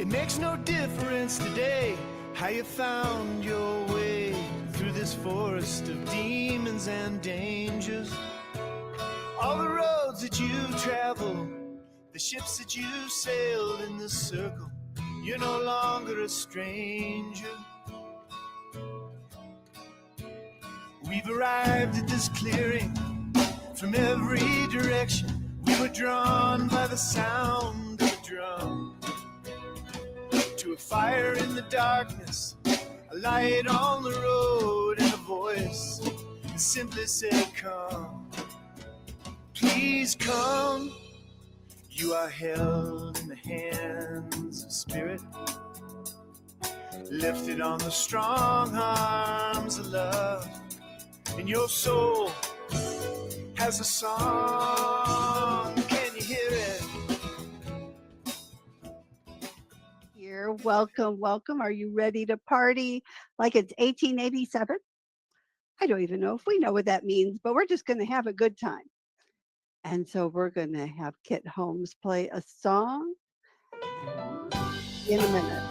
It makes no difference today how you found your way through this forest of demons and dangers. All the roads that you've traveled, the ships that you've sailed in this circle, you're no longer a stranger. We've arrived at this clearing from every direction. We were drawn by the sound of a drum to a fire in the darkness, a light on the road, and a voice that simply said, come, please come. You are held in the hands of spirit, lifted on the strong arms of love, and your soul has a song. Can you hear it? Here, welcome, welcome. Are you ready to party like it's 1887? I don't even know if we know what that means, but we're just going to have a good time. And so we're going to have Kit Holmes play a song in a minute.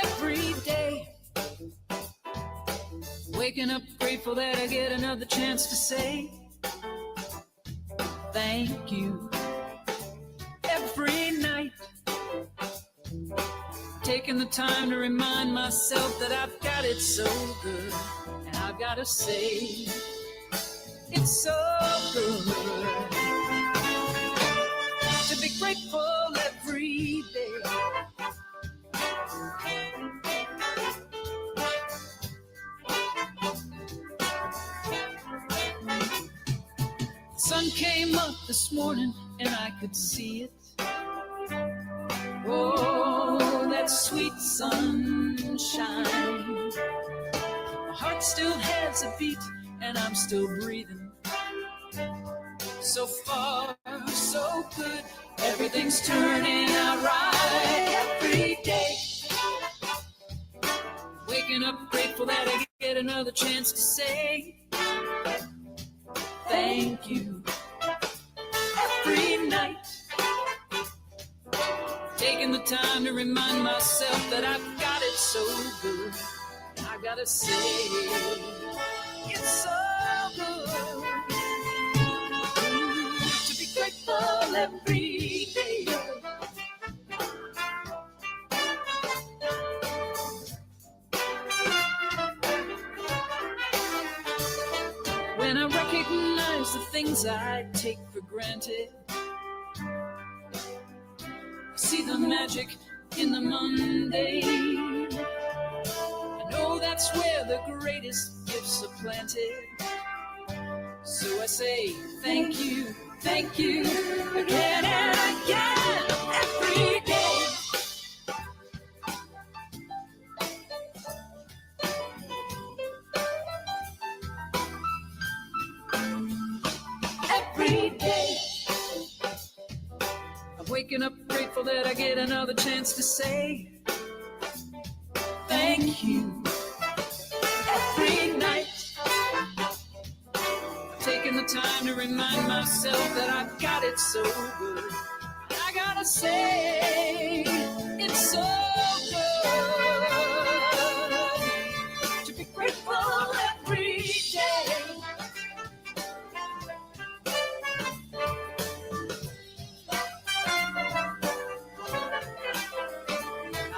Every day, waking up grateful that I get another chance to say thank you. Every night, taking the time to remind myself that I've got it so good, and I've got to say it's so good to be grateful every day. The sun came up this morning and I could see it. Oh, that sweet sunshine. My heart still has a beat and I'm still breathing. So far, so good. Everything's turning out right every day. Waking up grateful that I get another chance to say thank you. Every night, taking the time to remind myself that I've got it so good. I gotta say, it's so good to be grateful every day. When I recognize the things I take for granted, see the magic in the mundane. I know that's where the greatest gifts are planted. So I say thank you again and again every day. Every day, I'm waking up grateful that I get another chance to say thank you. Every night, I'm taking the time to remind myself that I've got it so good. I gotta say, it's so good to be grateful every day.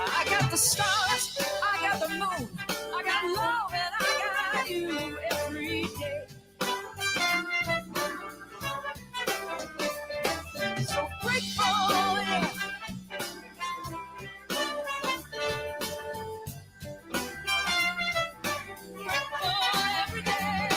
I got the stars, I got the moon, I got love, and I got you every day. So grateful, yeah. Grateful every day.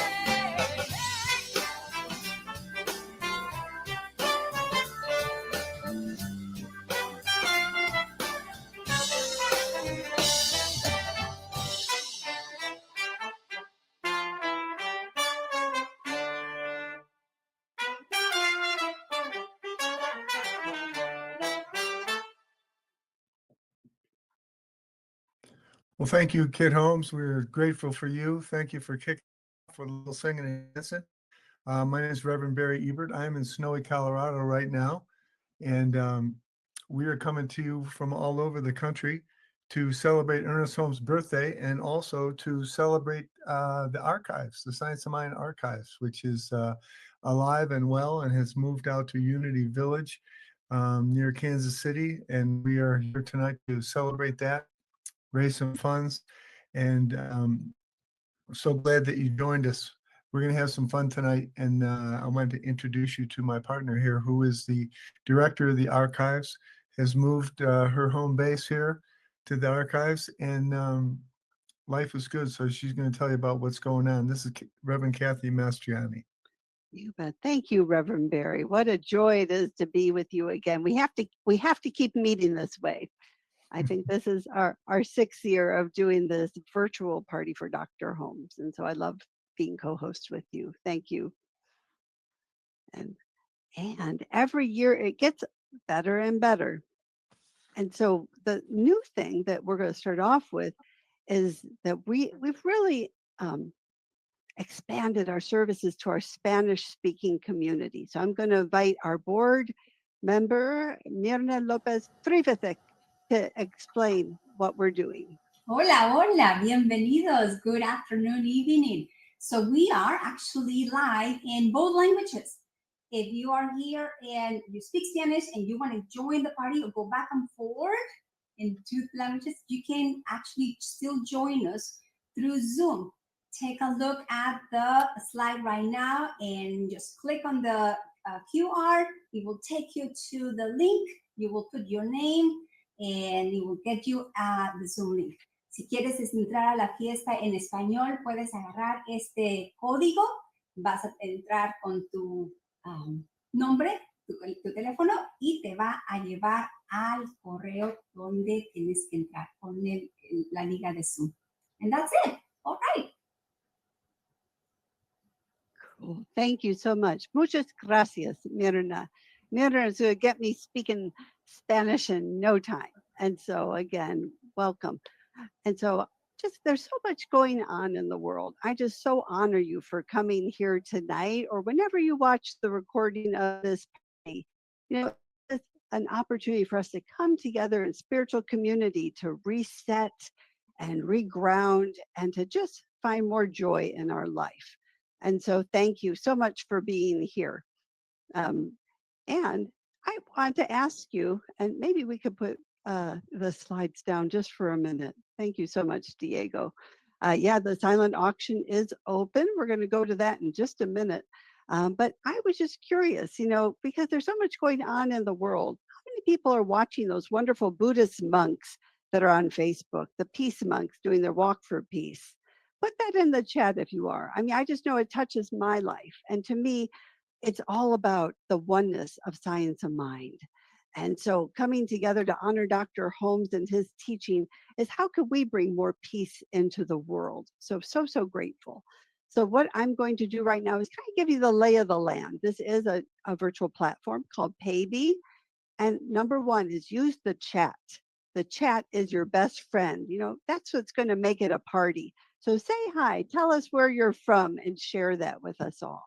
Well, thank you, Kit Holmes. We're grateful for you. Thank you for kicking with a little singing and dancing. My name is Reverend Barry Ebert. I am in snowy Colorado right now, and we are coming to you from all over the country to celebrate Ernest Holmes' birthday and also to celebrate the archives, the Science of Mind archives, which is alive and well and has moved out to Unity Village near Kansas City. And we are here tonight to celebrate that, raise some funds, and I'm so glad that you joined us. We're going to have some fun tonight, and I wanted to introduce you to my partner here, who is the director of the archives, has moved her home base here to the archives, and life is good. So she's going to tell you about what's going on. This is Reverend Kathy Mastriani. You bet. Thank you, Reverend Barry. What a joy it is to be with you again. We have to keep meeting this way. I think this is our 6th year of doing this virtual party for Dr. Holmes. And so I love being co-host with you. Thank you. And every year it gets better and better. And so the new thing that we're going to start off with is that we've really expanded our services to our Spanish speaking community. So I'm going to invite our board member, Mirna Lopez Trifetec, to explain what we're doing. Hola, hola, bienvenidos. Good afternoon, evening. So we are actually live in both languages. If you are here and you speak Spanish and you want to join the party or go back and forth in 2 languages, you can actually still join us through Zoom. Take a look at the slide right now and just click on the QR. It will take you to the link. You will put your name and it will get you the Zoom link. Si quieres entrar a la fiesta en español, puedes agarrar este código. Vas a entrar con tu nombre, tu teléfono, y te va a llevar al correo donde tienes que entrar con la liga de Zoom. And that's it. All right. Cool. Thank you so much. Muchas gracias, Mirna. Mirna is going to get me speaking Spanish in no time. And so again, welcome. And so there's so much going on in the world. I just so honor you for coming here tonight or whenever you watch the recording of this party. You know, it's an opportunity for us to come together in spiritual community to reset and reground and to just find more joy in our life. And so thank you so much for being here. And I want to ask you, and maybe we could put the slides down just for a minute. Thank you so much, Diego. Yeah, the silent auction is open. We're going to go to that in just a minute. But I was just curious, because there's so much going on in the world. How many people are watching those wonderful Buddhist monks that are on Facebook, the peace monks doing their walk for peace? Put that in the chat if you are. I mean, I just know it touches my life. And to me, it's all about the oneness of science of mind. And so coming together to honor Dr. Holmes and his teaching is how could we bring more peace into the world? So grateful. So what I'm going to do right now is kind of give you the lay of the land. This is a virtual platform called Paybe. And number 1 is use the chat. The chat is your best friend. That's what's going to make it a party. So say hi, tell us where you're from and share that with us all.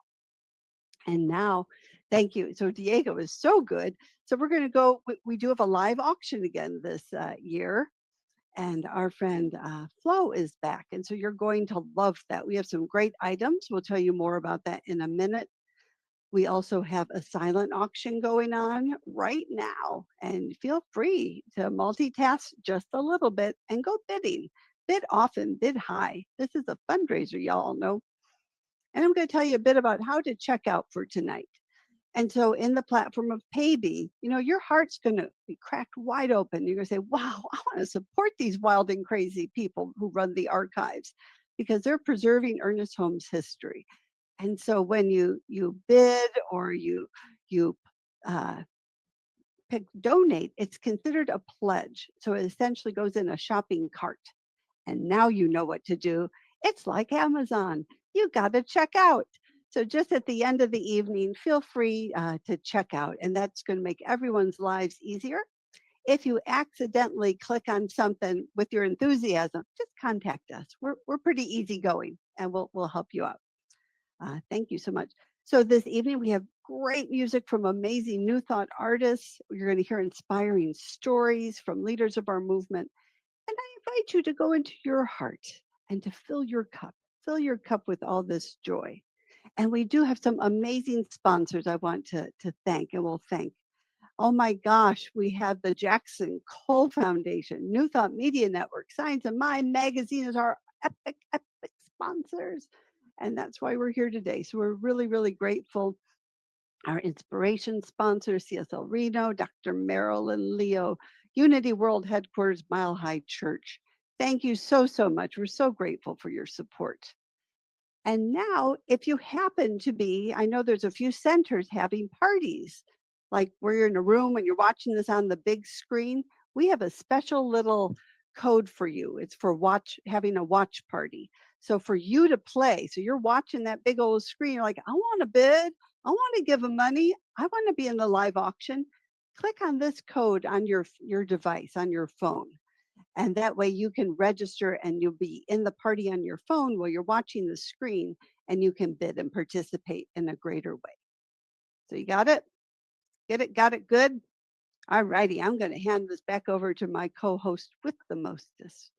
And now, thank you. So Diego is so good. So we're going to go, we do have a live auction again this year. And our friend Flo is back. And so you're going to love that. We have some great items. We'll tell you more about that in a minute. We also have a silent auction going on right now. And feel free to multitask just a little bit and go bidding. Bid often, bid high. This is a fundraiser, y'all know. And I'm going to tell you a bit about how to check out for tonight. And so in the platform of Paybe, your heart's going to be cracked wide open. You're going to say, wow, I want to support these wild and crazy people who run the archives because they're preserving Ernest Holmes' history. And so when you bid or you donate, it's considered a pledge. So it essentially goes in a shopping cart. And now you know what to do. It's like Amazon. You got to check out. So just at the end of the evening, feel free to check out. And that's going to make everyone's lives easier. If you accidentally click on something with your enthusiasm, just contact us. We're pretty easygoing and we'll help you out. Thank you so much. So this evening we have great music from amazing New Thought artists. You're going to hear inspiring stories from leaders of our movement. And I invite you to go into your heart and to fill your cup. Fill your cup with all this joy. And we do have some amazing sponsors I want to thank and we'll thank. Oh my gosh, we have the Jackson Cole Foundation, New Thought Media Network, Science of Mind Magazine is our epic sponsors. And that's why we're here today. So we're really, really grateful. Our inspiration sponsor, CSL Reno, Dr. Marilyn Leo, Unity World Headquarters, Mile High Church. Thank you so much. We're so grateful for your support. And now, if you happen to be, I know there's a few centers having parties, like where you're in a room and you're watching this on the big screen, we have a special little code for you. It's for having a watch party. So for you to play, so you're watching that big old screen, you're like, I want to bid, I want to give them money, I want to be in the live auction. Click on this code on your device, on your phone. And that way you can register and you'll be in the party on your phone while you're watching the screen and you can bid and participate in a greater way. So you got it? Get it? Got it good? All righty. I'm going to hand this back over to my co-host with the mostest,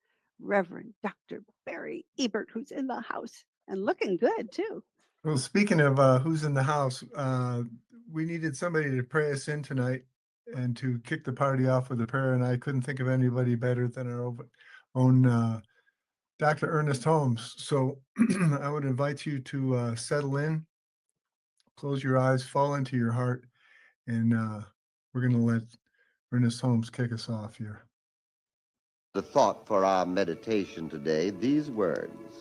Reverend Dr. Barry Ebert, who's in the house and looking good too. Well, speaking of who's in the house, we needed somebody to pray us in tonight and to kick the party off with a prayer. And I couldn't think of anybody better than our own Dr. Ernest Holmes. So I would invite you to settle in, close your eyes, fall into your heart, and we're going to let Ernest Holmes kick us off here. The thought for our meditation today, these words: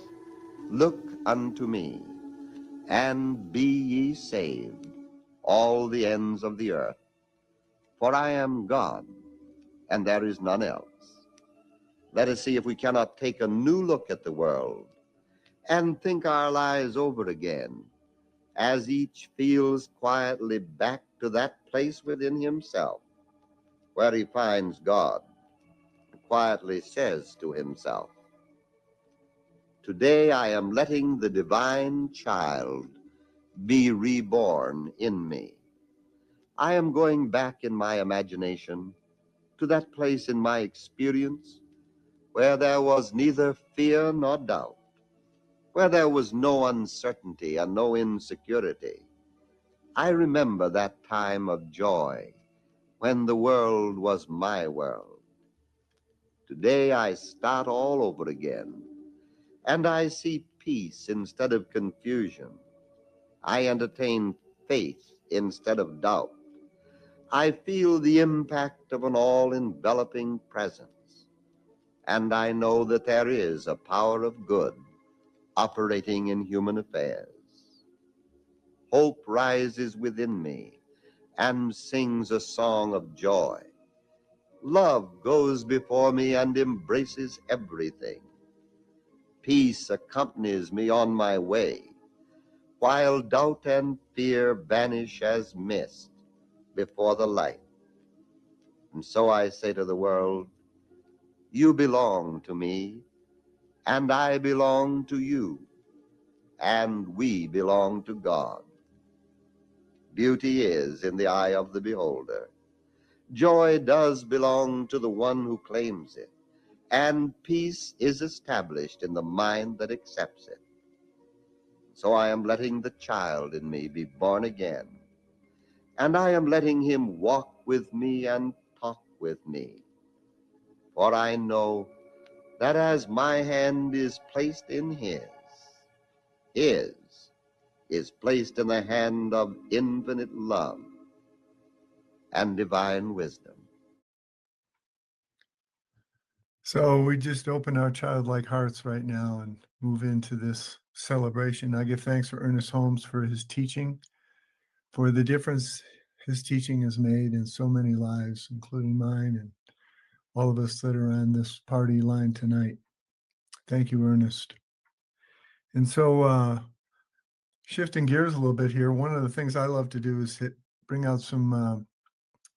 look unto me, and be ye saved, all the ends of the earth. For I am God, and there is none else. Let us see if we cannot take a new look at the world and think our lives over again, as each feels quietly back to that place within himself where he finds God and quietly says to himself, today I am letting the divine child be reborn in me. I am going back in my imagination to that place in my experience where there was neither fear nor doubt, where there was no uncertainty and no insecurity. I remember that time of joy when the world was my world. Today I start all over again, and I see peace instead of confusion. I entertain faith instead of doubt. I feel the impact of an all-enveloping presence. And I know that there is a power of good operating in human affairs. Hope rises within me and sings a song of joy. Love goes before me and embraces everything. Peace accompanies me on my way, while doubt and fear vanish as mist before the light. And so I say to the world, you belong to me, and I belong to you, and we belong to God. Beauty is in the eye of the beholder. Joy does belong to the one who claims it, and peace is established in the mind that accepts it. So I am letting the child in me be born again, and I am letting him walk with me and talk with me. For I know that as my hand is placed in his is placed in the hand of infinite love and divine wisdom. So we just open our childlike hearts right now and move into this celebration. I give thanks for Ernest Holmes for his teaching, for the difference his teaching has made in so many lives, including mine and all of us that are on this party line tonight. Thank you, Ernest. And so shifting gears a little bit here, one of the things I love to do is bring out some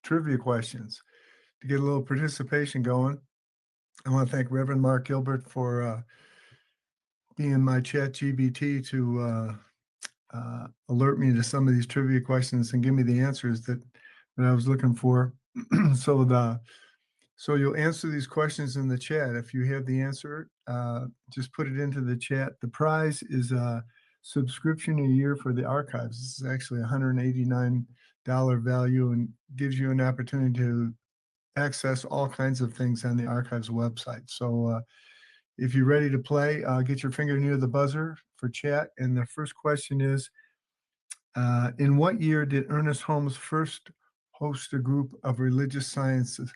trivia questions to get a little participation going. I want to thank Reverend Mark Gilbert for being my chat GBT to alert me to some of these trivia questions and give me the answers that I was looking for. So you'll answer these questions in the chat. If you have the answer, just put it into the chat. The prize is a subscription a year for the archives. This is actually $189 value and gives you an opportunity to access all kinds of things on the archives website. So if you're ready to play, get your finger near the buzzer for chat. And the first question is, in what year did Ernest Holmes first host a group of religious sciences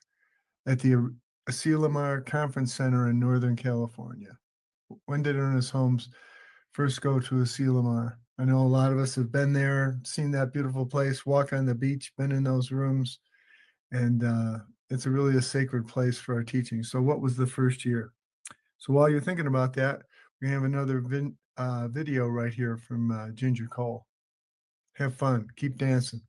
at the Asilomar Conference Center in Northern California? When did Ernest Holmes first go to Asilomar? I know a lot of us have been there, seen that beautiful place, walked on the beach, been in those rooms, and it's really a sacred place for our teaching. So what was the first year? So while you're thinking about that, we have another video right here from Ginger Cole. Have fun, keep dancing.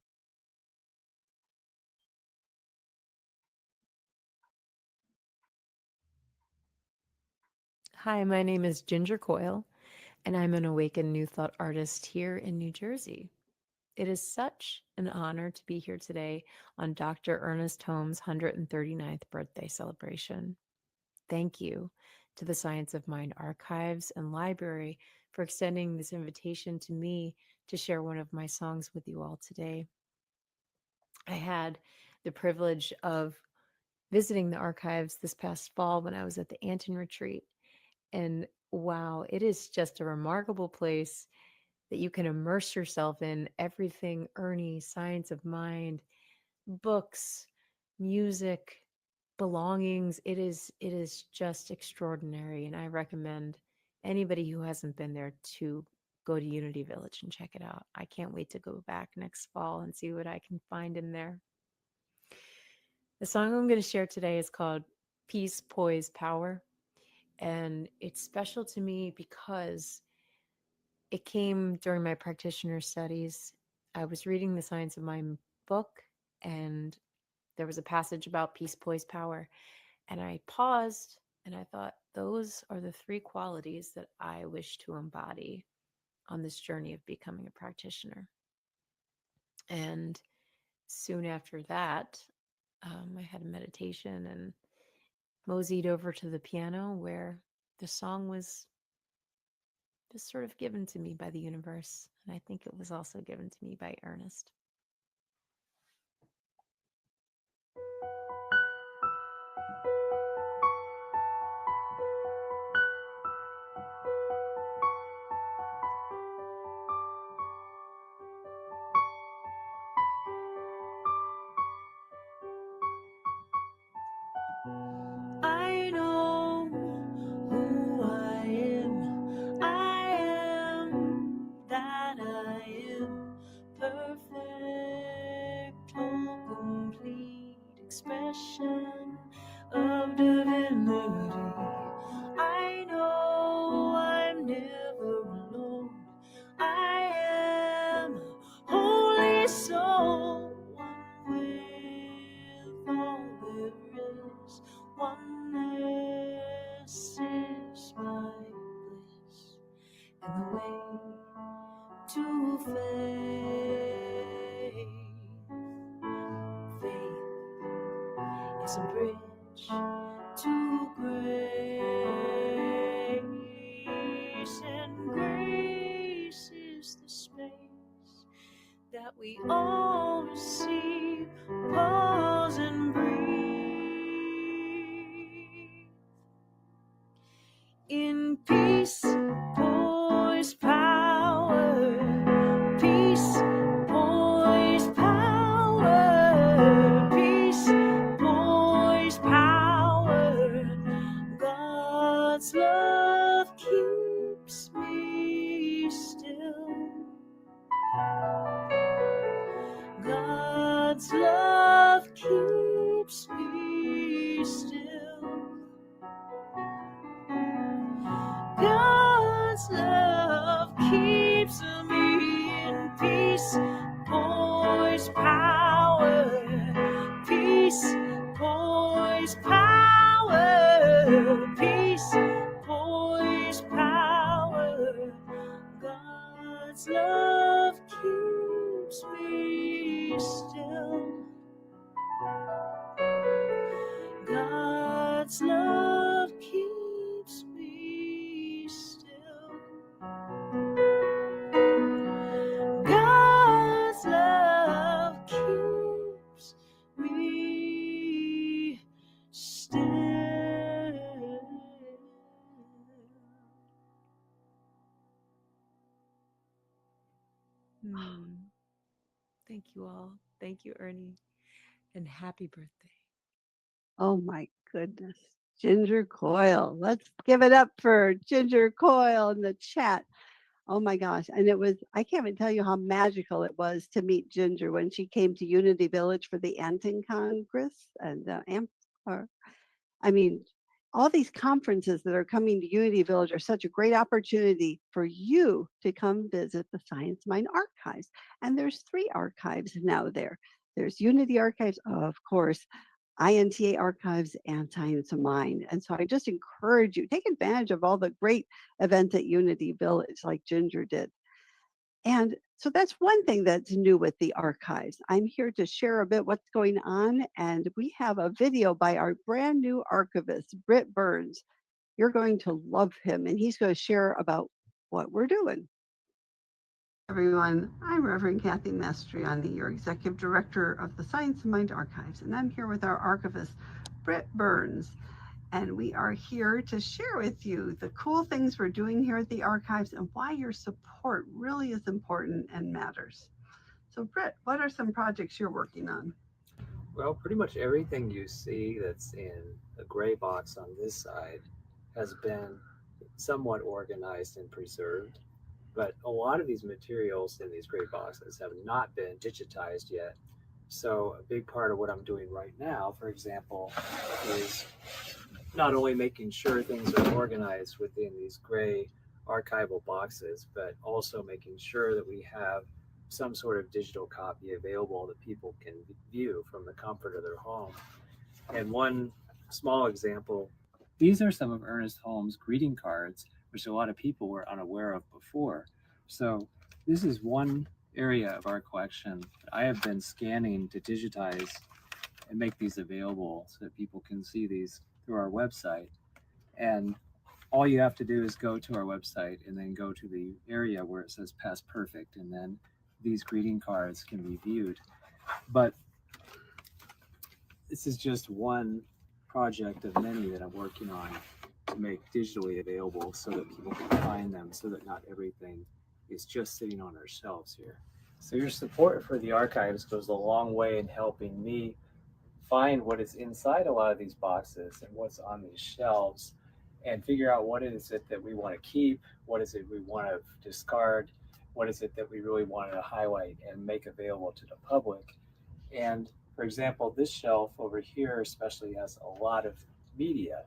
Hi, my name is Ginger Coyle, and I'm an awakened New Thought artist here in New Jersey. It is such an honor to be here today on Dr. Ernest Holmes' 139th birthday celebration. Thank you to the Science of Mind Archives and Library for extending this invitation to me to share one of my songs with you all today. I had the privilege of visiting the archives this past fall when I was at the Anton Retreat. And wow, it is just a remarkable place that you can immerse yourself in. Everything Ernie, Science of Mind, books, music, belongings. It is just extraordinary. And I recommend anybody who hasn't been there to go to Unity Village and check it out. I can't wait to go back next fall and see what I can find in there. The song I'm going to share today is called Peace, Poise, Power. And it's special to me because it came during my practitioner studies. I was reading the Science of Mind book, and there was a passage about peace, poise, power. And I paused and I thought, those are the three qualities that I wish to embody on this journey of becoming a practitioner. And soon after that, I had a meditation and moseyed over to the piano where the song was just sort of given to me by the universe. And I think it was also given to me by Ernest. I know who I am. I am that I am. Perfect, whole, complete expression of divinity. I know I'm never alone. I am holy soul, one with all there is. Oneness is my bliss, and the way to faith. Faith is a bridge to grace, and grace is the space that we all receive. Pause and breathe. In peace, poise, power. Peace, poise, power. Peace, poise, power. God's love keeps me still. God's love keeps me still. God's love keeps me in peace, poise, power. Peace, poise, power. Peace, poise, power. God's love God's love keeps me still. God's love keeps me still. Thank you all. Thank you, Ernie. And happy birthday. Oh my goodness. Ginger Coyle. Let's give it up for Ginger Coyle in the chat. Oh my gosh. And I can't even tell you how magical it was to meet Ginger when she came to Unity Village for the Anton Congress and I mean, all these conferences that are coming to Unity Village are such a great opportunity for you to come visit the Science Mind archives. And there's 3 archives now there. There's Unity Archives, of course, INTA Archives, and Science Mind. And so I just encourage you, take advantage of all the great events at Unity Village like Ginger did. And so that's one thing that's new with the archives. I'm here to share a bit what's going on, and we have a video by our brand new archivist, Britt Burns. You're going to love him, and he's going to share about what we're doing. Everyone, I'm Reverend Kathy Mastriani, your Executive Director of the Science Mind Archives, and I'm here with our archivist, Britt Burns. And we are here to share with you the cool things we're doing here at the archives and why your support really is important and matters. So Britt, what are some projects you're working on? Well, pretty much everything you see that's in the gray box on this side has been somewhat organized and preserved. But a lot of these materials in these gray boxes have not been digitized yet. So a big part of what I'm doing right now, for example, is not only making sure things are organized within these gray archival boxes, but also making sure that we have some sort of digital copy available that people can view from the comfort of their home. And one small example, these are some of Ernest Holmes' greeting cards, which a lot of people were unaware of before. So this is one area of our collection that I have been scanning to digitize and make these available so that people can see these through our website. And all you have to do is go to our website and then go to the area where it says Past Perfect, and then these greeting cards can be viewed. But this is just one project of many that I'm working on to make digitally available so that people can find them, so that not everything is just sitting on our shelves here. So your support for the archives goes a long way in helping me find what is inside a lot of these boxes and what's on these shelves, and figure out what is it that we want to keep, what is it we want to discard, what is it that we really want to highlight and make available to the public. And for example, this shelf over here especially has a lot of media,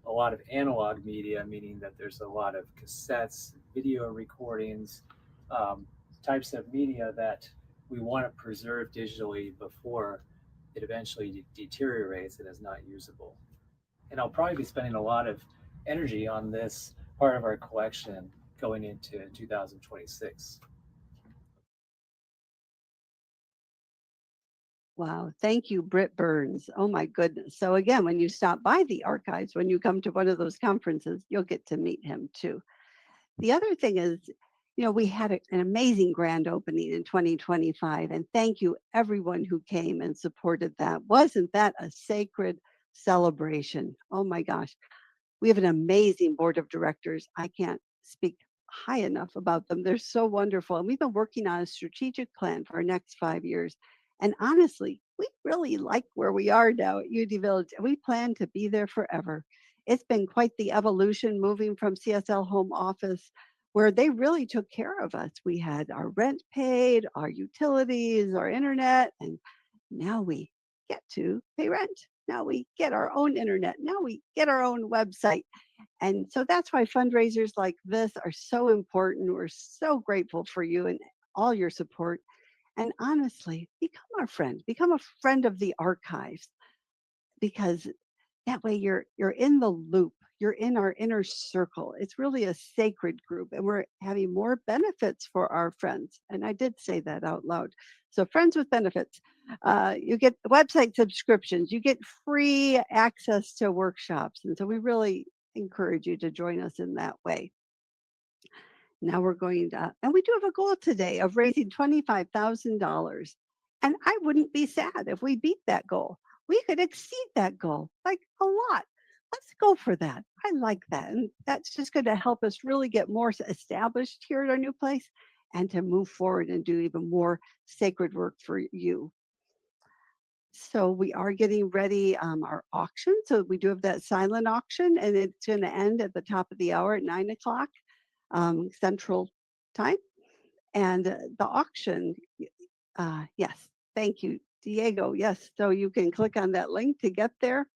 a lot of analog media, meaning that there's a lot of cassettes, video recordings, types of media that we want to preserve digitally before it eventually deteriorates and is not usable. And I'll probably be spending a lot of energy on this part of our collection going into 2026. Wow, thank you, Britt Burns. Oh my goodness. So again, when you stop by the archives, when you come to one of those conferences, you'll get to meet him too. The other thing is, we had an amazing grand opening in 2025, and thank you everyone who came and supported that. Wasn't that a sacred celebration? Oh my gosh. We have an amazing board of directors. I can't speak high enough about them. They're so wonderful. And we've been working on a strategic plan for our next 5 years. And honestly, we really like where we are now at UD Village, and we plan to be there forever. It's been quite the evolution moving from CSL home office, where they really took care of us. We had our rent paid, our utilities, our internet, and now we get to pay rent. Now we get our own internet. Now we get our own website. And so that's why fundraisers like this are so important. We're so grateful for you and all your support. And honestly, become our friend, become a friend of the archives, because that way you're in the loop. You're in our inner circle. It's really a sacred group, and we're having more benefits for our friends. And I did say that out loud. So friends with benefits. You get website subscriptions, you get free access to workshops. And so we really encourage you to join us in that way. Now we're going to, and we do have a goal today of raising $25,000. And I wouldn't be sad if we beat that goal. We could exceed that goal like a lot. Let's go for that. I like that. And that's just going to help us really get more established here at our new place and to move forward and do even more sacred work for you. So we are getting ready our auction. So we do have that silent auction, and it's going to end at the top of the hour at 9 o'clock Central Time. And the auction, yes, thank you, Diego. Yes, so you can click on that link to get there.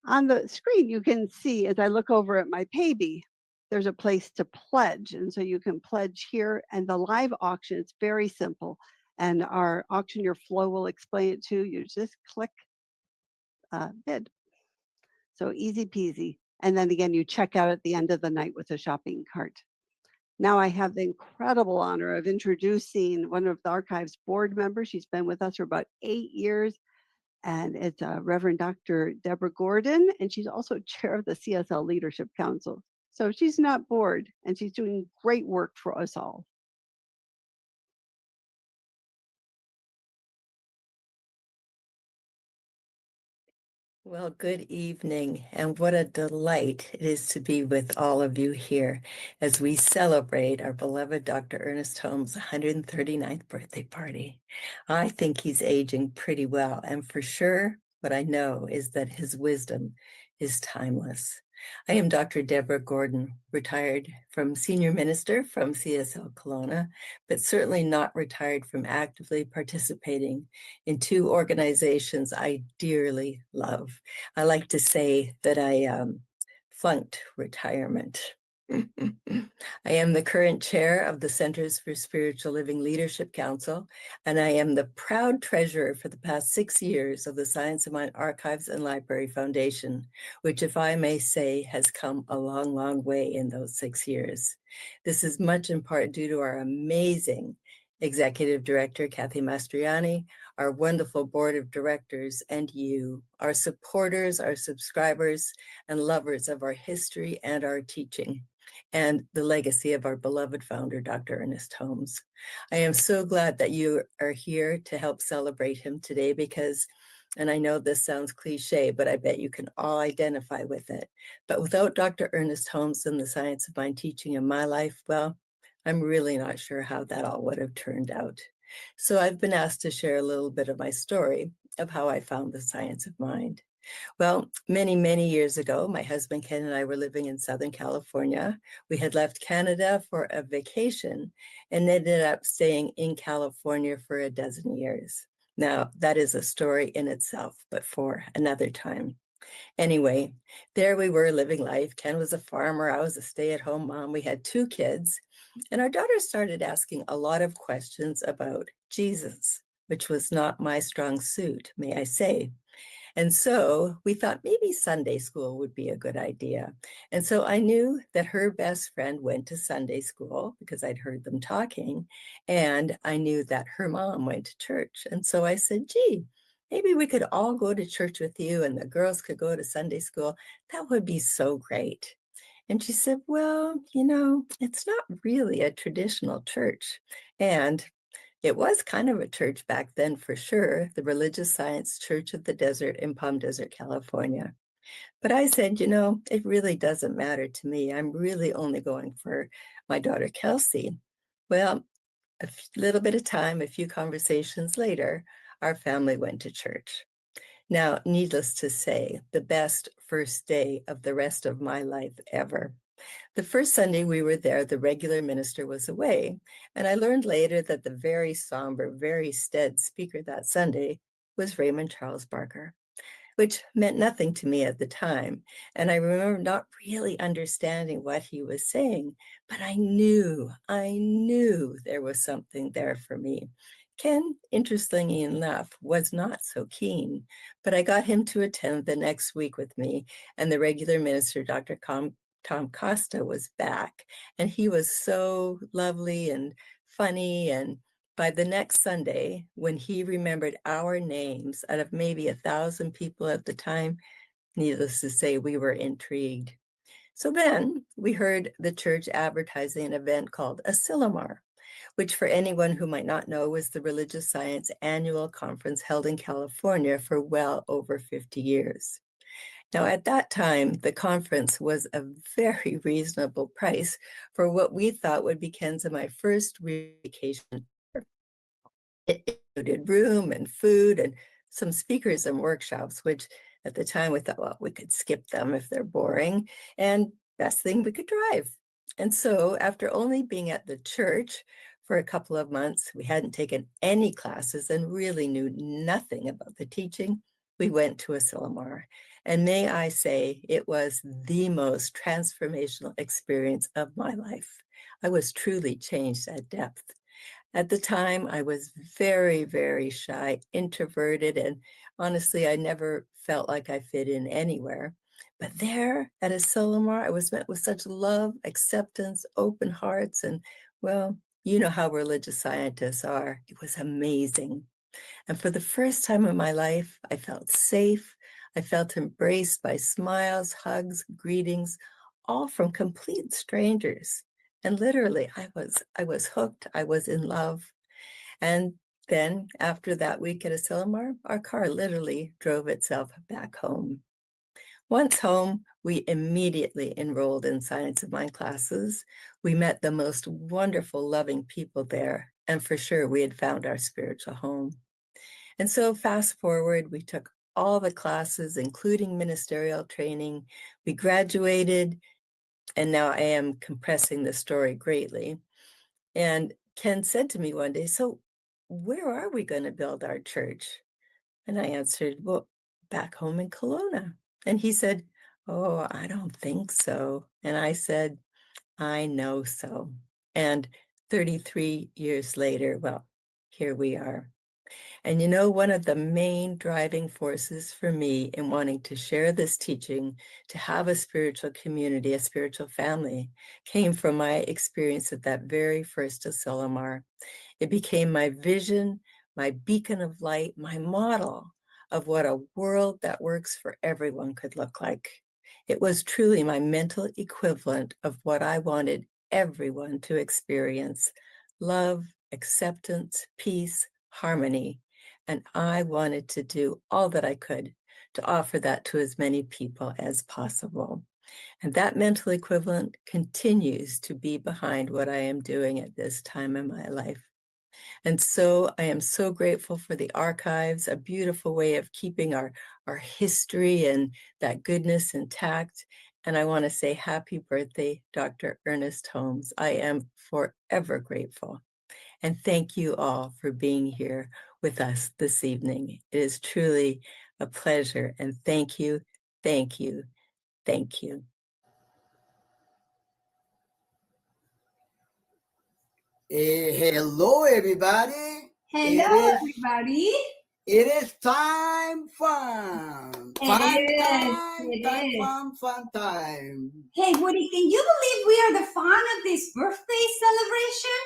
On the screen, you can see as I look over at my Paybe, there's a place to pledge. And so you can pledge here. And the live auction, it's very simple. And our auctioneer Flo will explain it to you. Just click bid. So easy peasy. And then again, you check out at the end of the night with a shopping cart. Now I have the incredible honor of introducing one of the archives board members. She's been with us for about 8 years, and it's Reverend Dr. Deborah Gordon, and she's also chair of the CSL Leadership Council. So she's not bored, and she's doing great work for us all. Well, good evening, and what a delight it is to be with all of you here as we celebrate our beloved Dr. Ernest Holmes' 139th birthday party. I think he's aging pretty well, and for sure, what I know is that his wisdom is timeless. I am Dr. Deborah Gordon, retired from senior minister from CSL Kelowna, but certainly not retired from actively participating in 2 organizations I dearly love. I like to say that I flunked retirement. I am the current chair of the Centers for Spiritual Living Leadership Council, and I am the proud treasurer for the past 6 years of the Science of Mind Archives and Library Foundation, which, if I may say, has come a long, long way in those 6 years. This is much in part due to our amazing Executive Director, Kathy Mastriani, our wonderful board of directors, and you, our supporters, our subscribers, and lovers of our history and our teaching, and the legacy of our beloved founder, Dr. Ernest Holmes. I am so glad that you are here to help celebrate him today because, and I know this sounds cliche, but I bet you can all identify with it. But without Dr. Ernest Holmes and the Science of Mind teaching in my life, well, I'm really not sure how that all would have turned out. So I've been asked to share a little bit of my story of how I found the Science of Mind. Well, many, many years ago, my husband Ken and I were living in Southern California. We had left Canada for a vacation and ended up staying in California for a dozen years. Now, that is a story in itself, but for another time. Anyway, there we were living life. Ken was a farmer. I was a stay-at-home mom. We had 2 kids. And our daughter started asking a lot of questions about Jesus, which was not my strong suit, may I say. And so we thought maybe Sunday school would be a good idea. And so I knew that her best friend went to Sunday school because I'd heard them talking. And I knew that her mom went to church. And so I said, gee, maybe we could all go to church with you and the girls could go to Sunday school. That would be so great. And she said, well, you know, it's not really a traditional church. And it was kind of a church back then for sure, the Religious Science Church of the Desert in Palm Desert, California. But I said, you know, it really doesn't matter to me. I'm really only going for my daughter, Kelsey. Well, a little bit of time, a few conversations later, our family went to church. Now, needless to say, the best first day of the rest of my life ever. The first Sunday we were there, the regular minister was away, and I learned later that the very somber, very staid speaker that Sunday was Raymond Charles Barker, which meant nothing to me at the time. And I remember not really understanding what he was saying, but I knew there was something there for me. Ken, interestingly enough, was not so keen, but I got him to attend the next week with me, and the regular minister, Dr. Tom Costa, was back, and he was so lovely and funny and by the next Sunday, when he remembered our names out of maybe 1,000 people at the time, needless to say, we were intrigued. So then we heard the church advertising an event called Asilomar, which for anyone who might not know was the religious science annual conference held in California for well over 50 years. Now, at that time, the conference was a very reasonable price for what we thought would be Ken's and my first vacation. It included room and food and some speakers and workshops, which at the time we thought, well, we could skip them if they're boring, and best thing, we could drive. And so after only being at the church for a couple of months, we hadn't taken any classes and really knew nothing about the teaching. We went to Asilomar. And may I say, it was the most transformational experience of my life. I was truly changed at depth. At the time, I was very, very shy, introverted, and honestly, I never felt like I fit in anywhere. But there at Asilomar, I was met with such love, acceptance, open hearts, and well, you know how religious scientists are. It was amazing. And for the first time in my life, I felt safe. I felt embraced by smiles, hugs, greetings, all from complete strangers. And literally, I was hooked. I was in love. And then after that week at Asilomar, our car literally drove itself back home. Once home, we immediately enrolled in Science of Mind classes. We met the most wonderful, loving people there. And for sure, we had found our spiritual home. And so fast forward, we took all the classes, including ministerial training. We graduated, and now I am compressing the story greatly. And Ken said to me one day, so where are we going to build our church? And I answered, well, back home in Kelowna. And he said, oh, I don't think so. And I said, I know so. And 33 years later, well, here we are. And you know, one of the main driving forces for me in wanting to share this teaching, to have a spiritual community, a spiritual family, came from my experience at that very first Asilomar. It became my vision, my beacon of light, my model of what a world that works for everyone could look like. It was truly my mental equivalent of what I wanted everyone to experience: love, acceptance, peace, harmony. And I wanted to do all that I could to offer that to as many people as possible. And that mental equivalent continues to be behind what I am doing at this time in my life. And so I am so grateful for the archives, a beautiful way of keeping our history and that goodness intact. And I want to say happy birthday, Dr. Ernest Holmes. I am forever grateful. And thank you all for being here with us this evening. It is truly a pleasure. And thank you, thank you, thank you. Hello, everybody. Hello, everybody. It is time fun. Fun time. Hey, Woody, can you believe we are the fun of this birthday celebration?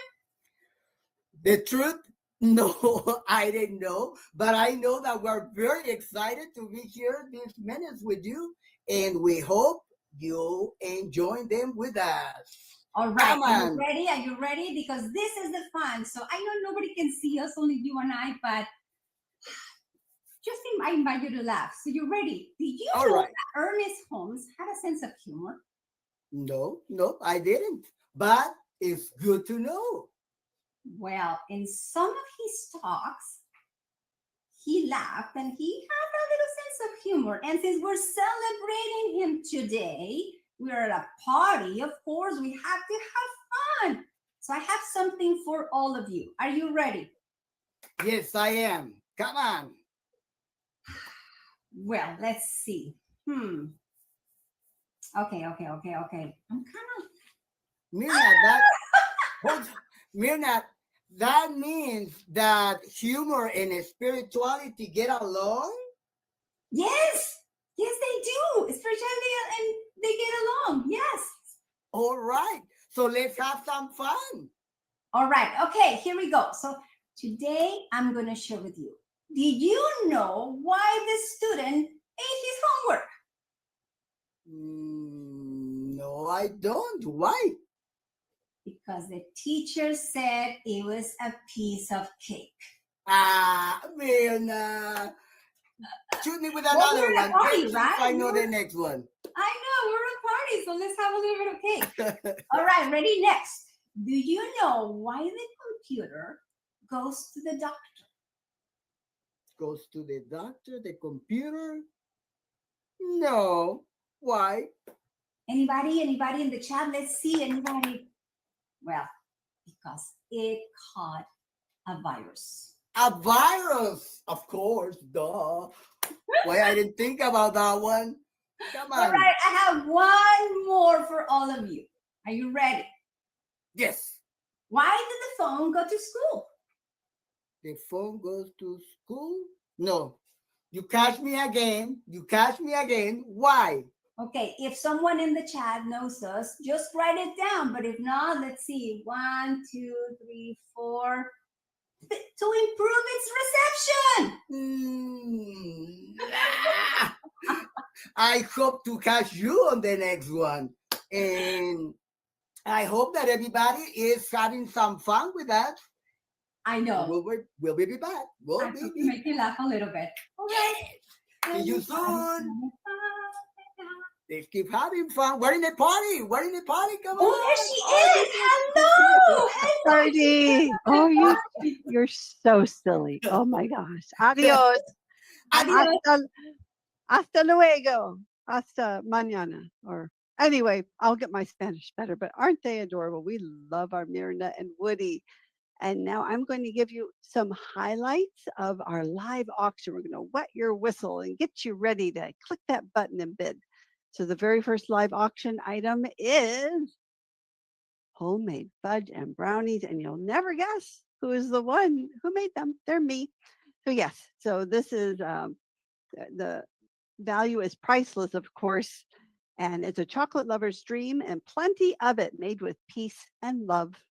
The truth? No, I didn't know, but I know that we're very excited to be here these minutes with you, and we hope you enjoy them with us. All right, are you ready? Are you ready? Because this is the fun. So I know nobody can see us, only you and I, but just I invite you to laugh. So you're ready. Did you know that Ernest Holmes had a sense of humor? No, I didn't, but it's good to know. Well, in some of his talks, he laughed and he had a little sense of humor. And since we're celebrating him today, we're at a party, of course, we have to have fun. So I have something for all of you. Are you ready? Yes, I am. Come on. Well, let's see. Okay. I'm kind of... Mirna, that means that humor and spirituality get along? Yes, they do. Spirituality and they get along. Yes. All right. So let's have some fun. All right. Okay, here we go. So Today, I'm going to share with you. Did you know why the student ate his homework? No, I don't. Why? Because the teacher said it was a piece of cake. Mirna. Shoot me with Well, another we're at a one. party, Let's see if right? I know the next one. I know, we're at a party, so let's have a little bit of cake. All right, ready? Next. Do you know why the computer goes to the doctor? Goes to the doctor, the computer? No. Why? Anybody in the chat? Let's see. Anybody? Well, because it caught a virus. A virus, of course, duh. Why I didn't think about that one? Come on. All right, I have one more for all of you. Are you ready? Yes. Why did the phone go to school? The phone goes to school? No. You catch me again. You catch me again. Why? Okay, if someone in the chat knows us, just write it down. But if not, let's see. 1, 2, 3, 4. To improve its reception. I hope to catch you on the next one. And I hope that everybody is having some fun with that. I know. We'll be back. I hope you make me laugh a little bit. All right. See you soon. Let's keep having fun. We're in a party. We're in a party. Come on. Oh, there she is. Hello. Party. Oh, you're so silly. Oh my gosh. Adios. Adios. Hasta luego. Hasta mañana. Or anyway, I'll get my Spanish better. But aren't they adorable? We love our Mirna and Woody. And now I'm going to give you some highlights of our live auction. We're going to wet your whistle and get you ready to click that button and bid. So the very first live auction item is homemade fudge and brownies. And you'll never guess who is the one who made them. They're me. So yes, so this is the value is priceless, of course. And it's a chocolate lover's dream and plenty of it made with peace and love.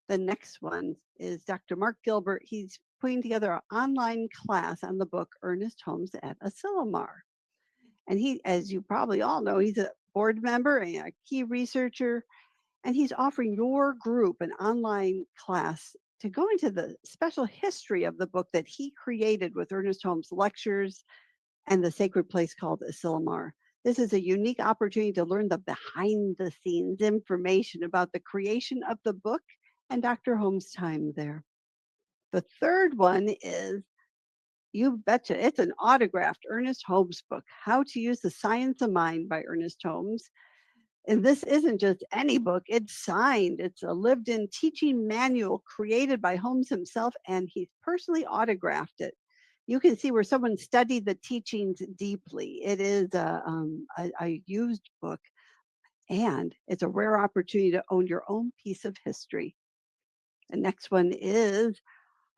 The next one is Dr. Mark Gilbert. He's putting together an online class on the book Ernest Holmes at Asilomar. And he, as you probably all know, he's a board member and a key researcher. And he's offering your group an online class to go into the special history of the book that he created with Ernest Holmes lectures and the sacred place called Asilomar. This is a unique opportunity to learn the behind the scenes information about the creation of the book and Dr. Holmes' time there. The third one is, you betcha, it's an autographed Ernest Holmes book, How to Use the Science of Mind by Ernest Holmes. And this isn't just any book, it's signed. It's a lived-in teaching manual created by Holmes himself, and he's personally autographed it. You can see where someone studied the teachings deeply. It is a used book, and it's a rare opportunity to own your own piece of history. The next one is,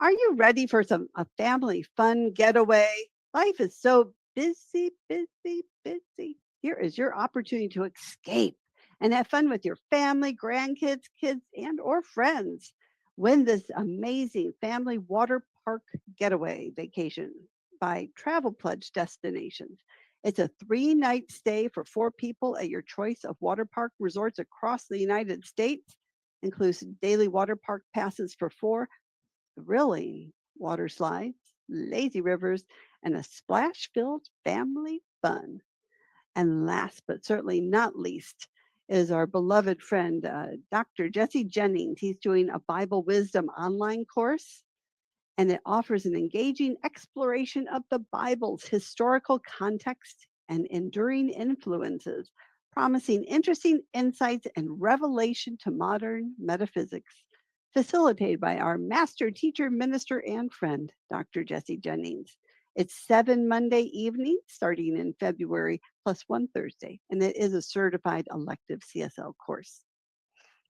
are you ready for a family fun getaway? Life is so busy, busy, busy. Here is your opportunity to escape and have fun with your family, grandkids, kids, and or friends. Win this amazing family water park getaway vacation by Travel Pledge Destinations. It's a 3-night stay for 4 people at your choice of water park resorts across the United States. Includes daily water park passes for 4, thrilling water slides, lazy rivers, and a splash-filled family fun. And last but certainly not least is our beloved friend, Dr. Jesse Jennings. He's doing a Bible Wisdom online course, and it offers an engaging exploration of the Bible's historical context and enduring influences, promising interesting insights and revelation to modern metaphysics, facilitated by our master teacher, minister, and friend, Dr. Jesse Jennings. It's 7 Monday evenings starting in February, plus 1 Thursday, and it is a certified elective CSL course.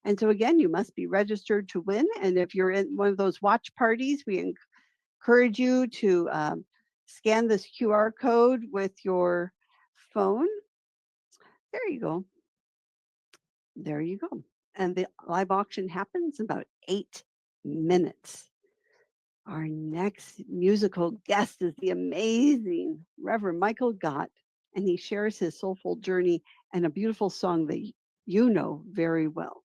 And so again, you must be registered to win. And if you're in one of those watch parties, we encourage you to scan this QR code with your phone. There you go. There you go. And the live auction happens in about 8 minutes. Our next musical guest is the amazing Reverend Michael Gott, and he shares his soulful journey and a beautiful song that you know very well.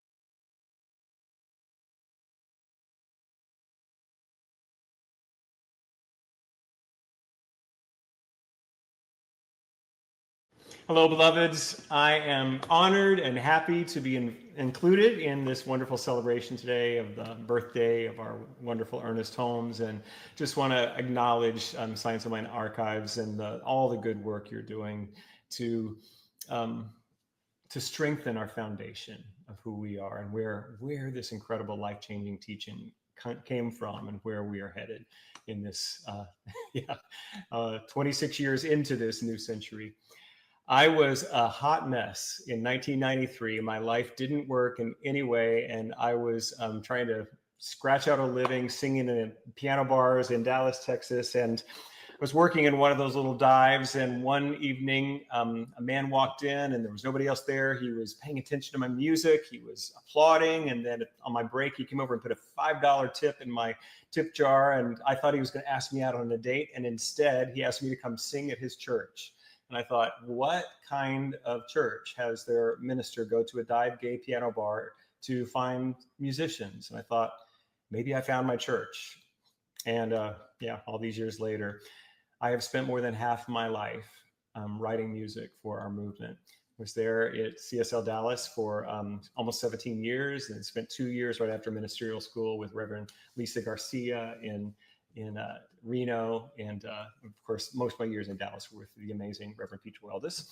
Hello, beloveds. I am honored and happy to be included in this wonderful celebration today of the birthday of our wonderful Ernest Holmes, and just want to acknowledge Science of Mind Archives and all the good work you're doing to strengthen our foundation of who we are and where this incredible life-changing teaching came from and where we are headed in this 26 years into this new century. I was a hot mess in 1993. My life didn't work in any way, and I was trying to scratch out a living singing in piano bars in Dallas, Texas, and I was working in one of those little dives, and one evening a man walked in and there was nobody else there. He was paying attention to my music. He was applauding, and then on my break, he came over and put a $5 tip in my tip jar, and I thought he was going to ask me out on a date, and instead he asked me to come sing at his church. And I thought, what kind of church has their minister go to a dive gay piano bar to find musicians? And I thought, maybe I found my church. And all these years later, I have spent more than half my life writing music for our movement. I was there at CSL Dallas for almost 17 years, and spent 2 years right after ministerial school with Reverend Lisa Garcia in Reno, and of course, most of my years in Dallas were with the amazing Reverend Peach Weldis.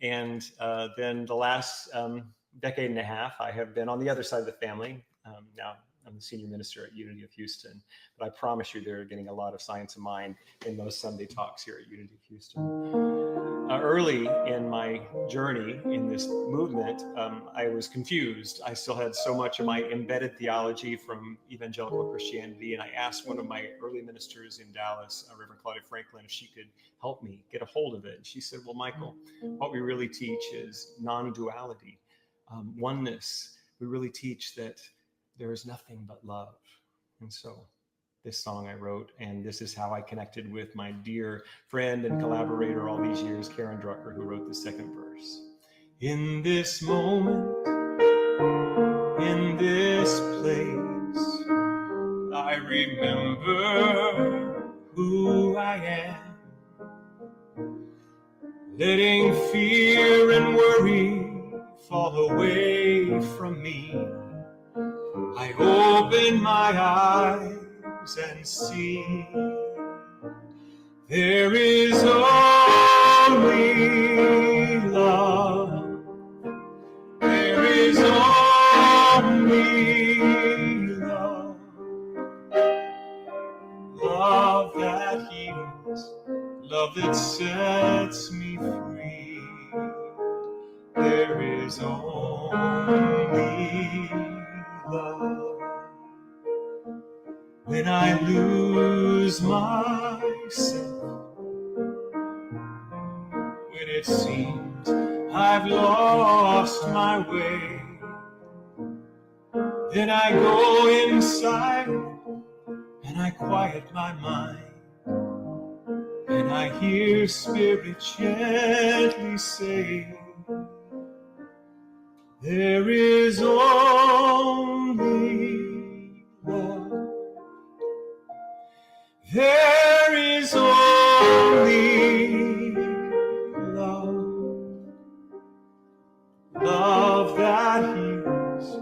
And then the last decade and a half, I have been on the other side of the family. Now I'm the senior minister at Unity of Houston, but I promise you they're getting a lot of Science of Mind in those Sunday talks here at Unity of Houston. Early in my journey in this movement, I was confused. I still had so much of my embedded theology from evangelical Christianity, and I asked one of my early ministers in Dallas, Reverend Claudia Franklin, if she could help me get a hold of it. And she said, well, Michael, what we really teach is non-duality, oneness. We really teach that there is nothing but love. And so this song I wrote, and this is how I connected with my dear friend and collaborator all these years, Karen Drucker, who wrote the second verse. In this moment, in this place, I remember who I am, letting fear and worry fall away from me. I open my eyes and see there is only love. There is only love. Love that heals, love that sets me free. There is only love. When I lose myself, when it seems I've lost my way, then I go inside and I quiet my mind, and I hear Spirit gently say, there is only love. There is only love, love that heals,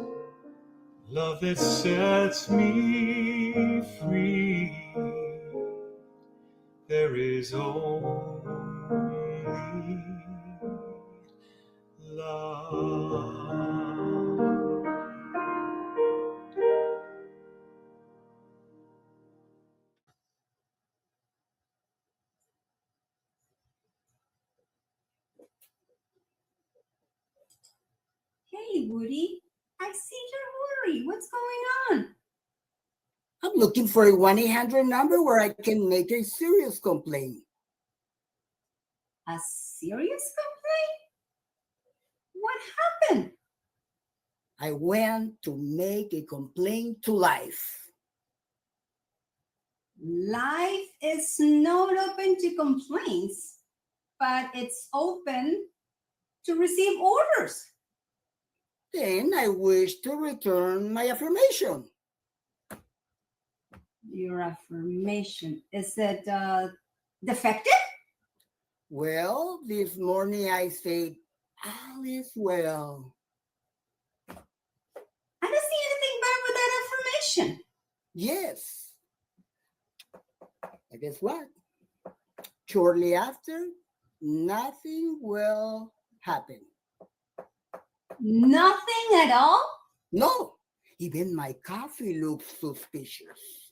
love that sets me free. There is only love. Hey, Woody, I see you're worried. What's going on? I'm looking for a 1-800 number where I can make a serious complaint. A serious complaint? What happened? I went to make a complaint to life. Life is not open to complaints, but it's open to receive orders. Then I wish to return my affirmation. Your affirmation, is it defective? Well, this morning I said, all is well. I don't see anything bad with that affirmation. Yes. And guess what? Shortly after, nothing will happen. Nothing at all? No, even my coffee looks suspicious.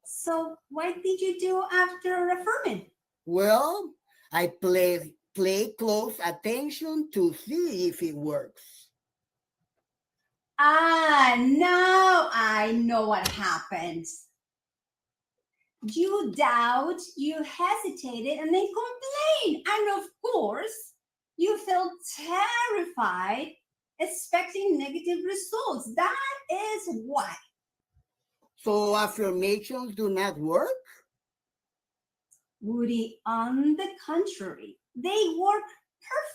So what did you do after affirming? Well, I play close attention to see if it works. Now I know what happened. You doubt, you hesitated, and then complained. And of course, you felt terrified, expecting negative results. That is why. So affirmations do not work? Woody, on the contrary, they work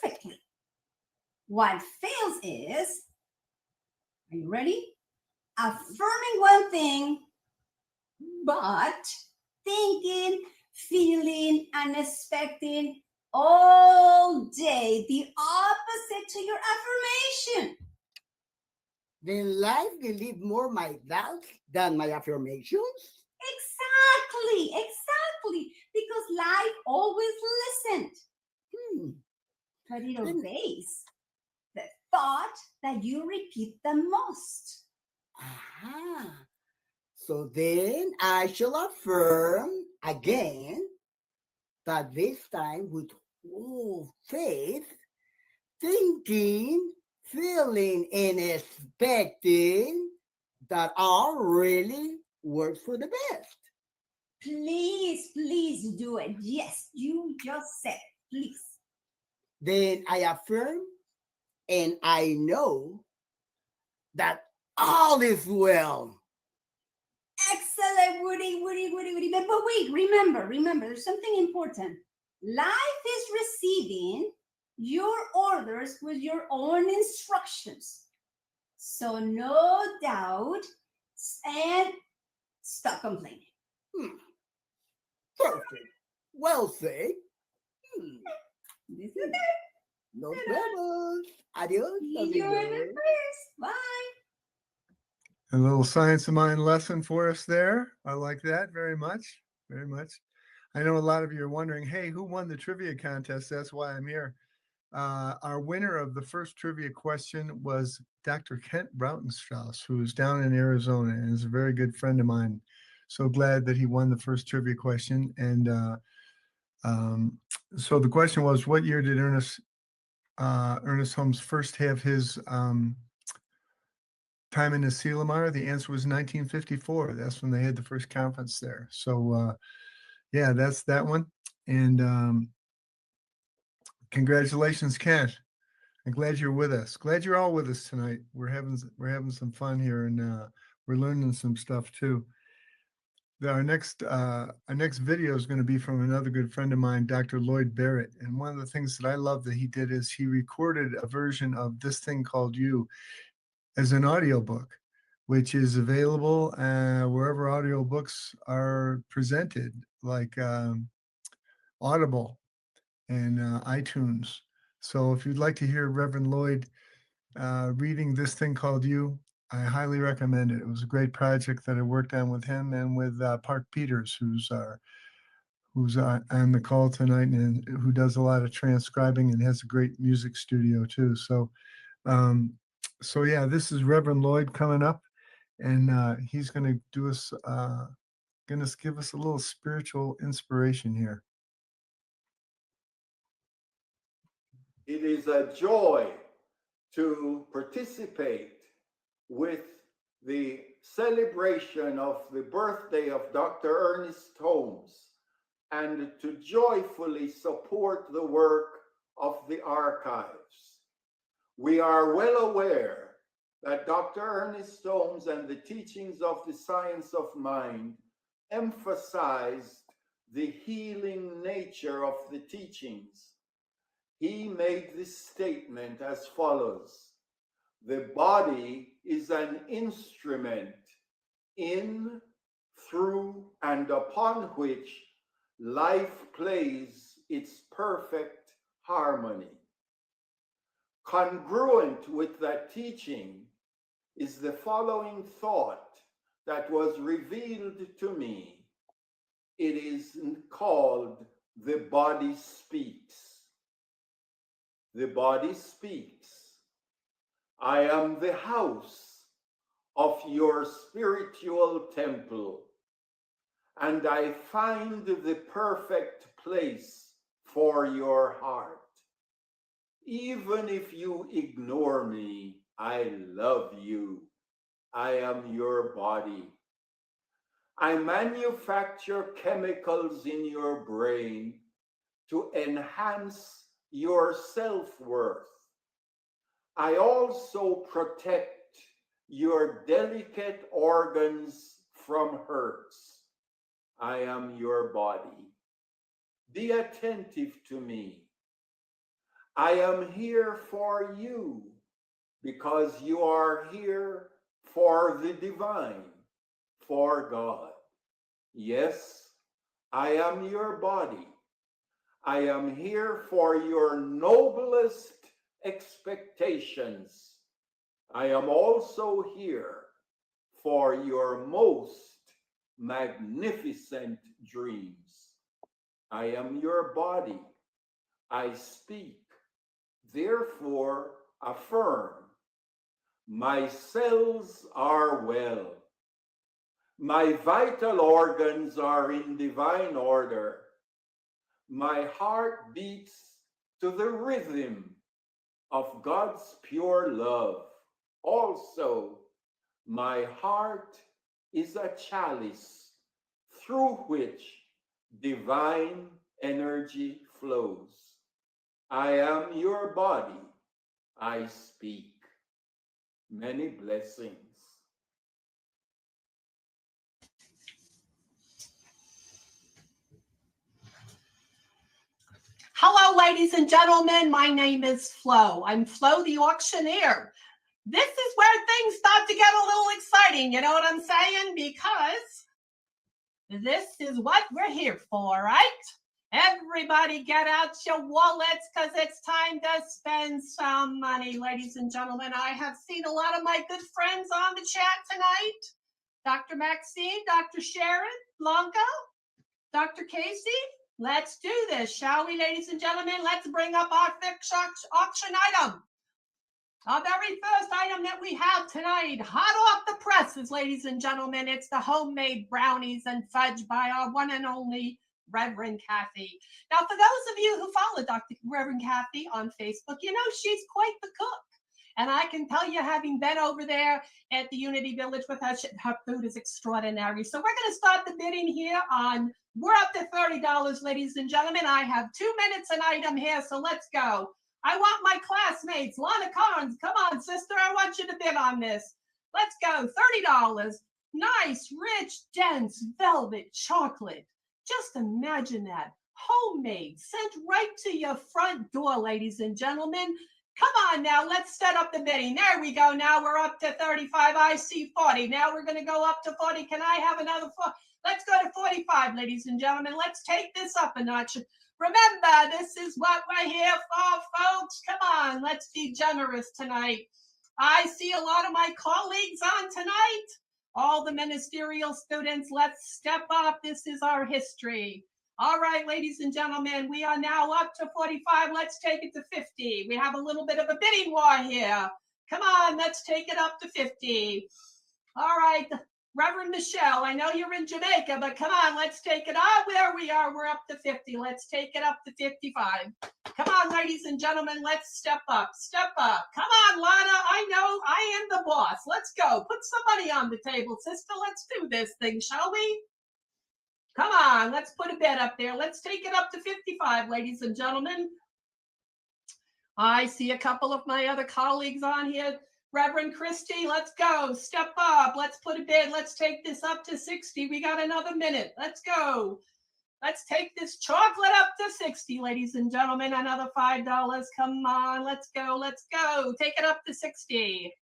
perfectly. What fails is, are you ready? Affirming one thing, but thinking, feeling, and expecting all day the opposite to your affirmation. Then life will leave more my doubts than my affirmations? Exactly. Because life always listened. But it obeys the thought that you repeat the most. Aha. So then I shall affirm again, but this time with full faith, thinking, feeling, and expecting that all really works for the best. Please do it. Yes, you just said, please. Then I affirm, and I know that all is well. Excellent, Woody. But wait, remember, there's something important. Life is receiving your orders with your own instructions. So no doubt, and stop complaining. Perfect. Well said. This is it. Nos vemos. Adios. See you in the amigos. first. Bye. A little science of mind lesson for us there. I like that very much. Very much. I know a lot of you are wondering, hey, who won the trivia contest? That's why I'm here. Our winner of the first trivia question was Dr. Kent Rautenstrauss, who is down in Arizona and is a very good friend of mine. So glad that he won the first trivia question. And so the question was, what year did Ernest Holmes first have his time in Asilomar? The answer was 1954. That's when they had the first conference there. So yeah, that's that one. And congratulations, Kent. I'm glad you're with us. Glad you're all with us tonight. We're having some fun here, and we're learning some stuff too. Our next video is going to be from another good friend of mine, Dr. Lloyd Barrett. And one of the things that I love that he did is he recorded a version of This Thing Called You as an audiobook, which is available wherever audiobooks are presented, like Audible and iTunes. So if you'd like to hear Reverend Lloyd reading This Thing Called You, I highly recommend it. It was a great project that I worked on with him and with Park Peters, who's on the call tonight and who does a lot of transcribing and has a great music studio too. So yeah, this is Reverend Lloyd coming up, and he's going to do us, going to give us a little spiritual inspiration here. It is a joy to participate with the celebration of the birthday of Dr. Ernest Holmes and to joyfully support the work of the archives. We are well aware that Dr. Ernest Holmes and the teachings of the science of mind emphasized the healing nature of the teachings. He made this statement as follows: the body is an instrument in, through, and upon which life plays its perfect harmony. Congruent with that teaching is the following thought that was revealed to me. It is called the body speaks. The body speaks. I am the house of your spiritual temple, and I find the perfect place for your heart. Even if you ignore me, I love you. I am your body. I manufacture chemicals in your brain to enhance your self-worth. I also protect your delicate organs from hurts. I am your body. Be attentive to me. I am here for you because you are here for the divine, for God. Yes, I am your body. I am here for your noblest expectations. I am also here for your most magnificent dreams. I am your body. I speak. Therefore, affirm. My cells are well. My vital organs are in divine order. My heart beats to the rhythm of God's pure love. Also, my heart is a chalice through which divine energy flows. I am your body. I speak. Many blessings. Hello, ladies and gentlemen. My name is Flo. I'm Flo the auctioneer. This is where things start to get a little exciting, you know what I'm saying? Because this is what we're here for, right? Everybody get out your wallets because it's time to spend some money, ladies and gentlemen. I have seen a lot of my good friends on the chat tonight. Dr. Maxine, Dr. Sharon, Blanca, Dr. Casey. Let's do this, shall we, ladies and gentlemen? Let's bring up our fixed auction item. Our very first item that we have tonight, hot off the presses, ladies and gentlemen, it's the homemade brownies and fudge by our one and only Reverend Kathy. Now, for those of you who follow Dr. Reverend Kathy on Facebook, you know she's quite the cook. And I can tell you, having been over there at the Unity Village with her food is extraordinary. So we're going to start the bidding here on, we're up to $30, ladies and gentlemen. I have 2 minutes an item here, so let's go. I want my classmates, Lana Carnes, come on, sister, I want you to bid on this. Let's go, $30. Nice, rich, dense, velvet chocolate. Just imagine that, homemade, sent right to your front door, ladies and gentlemen. Come on now, let's set up the bidding. There we go. Now we're up to 35. I see 40. Now we're going to go up to 40. Can I have another 4? Let's go to 45, ladies and gentlemen. Let's take this up a notch. Remember, this is what we're here for, folks. Come on, let's be generous tonight. I see a lot of my colleagues on tonight. All the ministerial students, let's step up. This is our history. All right, ladies and gentlemen, we are now up to 45. Let's take it to 50. We have a little bit of a bidding war here. Come on, let's take it up to 50. All right, Reverend Michelle, I know you're in Jamaica, but come on, let's take it up. There we are, we're up to 50. Let's take it up to 55. Come on, ladies and gentlemen, let's step up, step up. Come on, Lana, I know I am the boss. Let's go, put some money on the table, sister. Let's do this thing, shall we? Come on, let's put a bid up there. Let's take it up to 55, ladies and gentlemen. I see a couple of my other colleagues on here. Reverend Christie, let's go. Step up. Let's put a bid. Let's take this up to 60. We got another minute. Let's go. Let's take this chocolate up to 60, ladies and gentlemen. Another $5. Come on. Let's go. Let's go. Take it up to 60.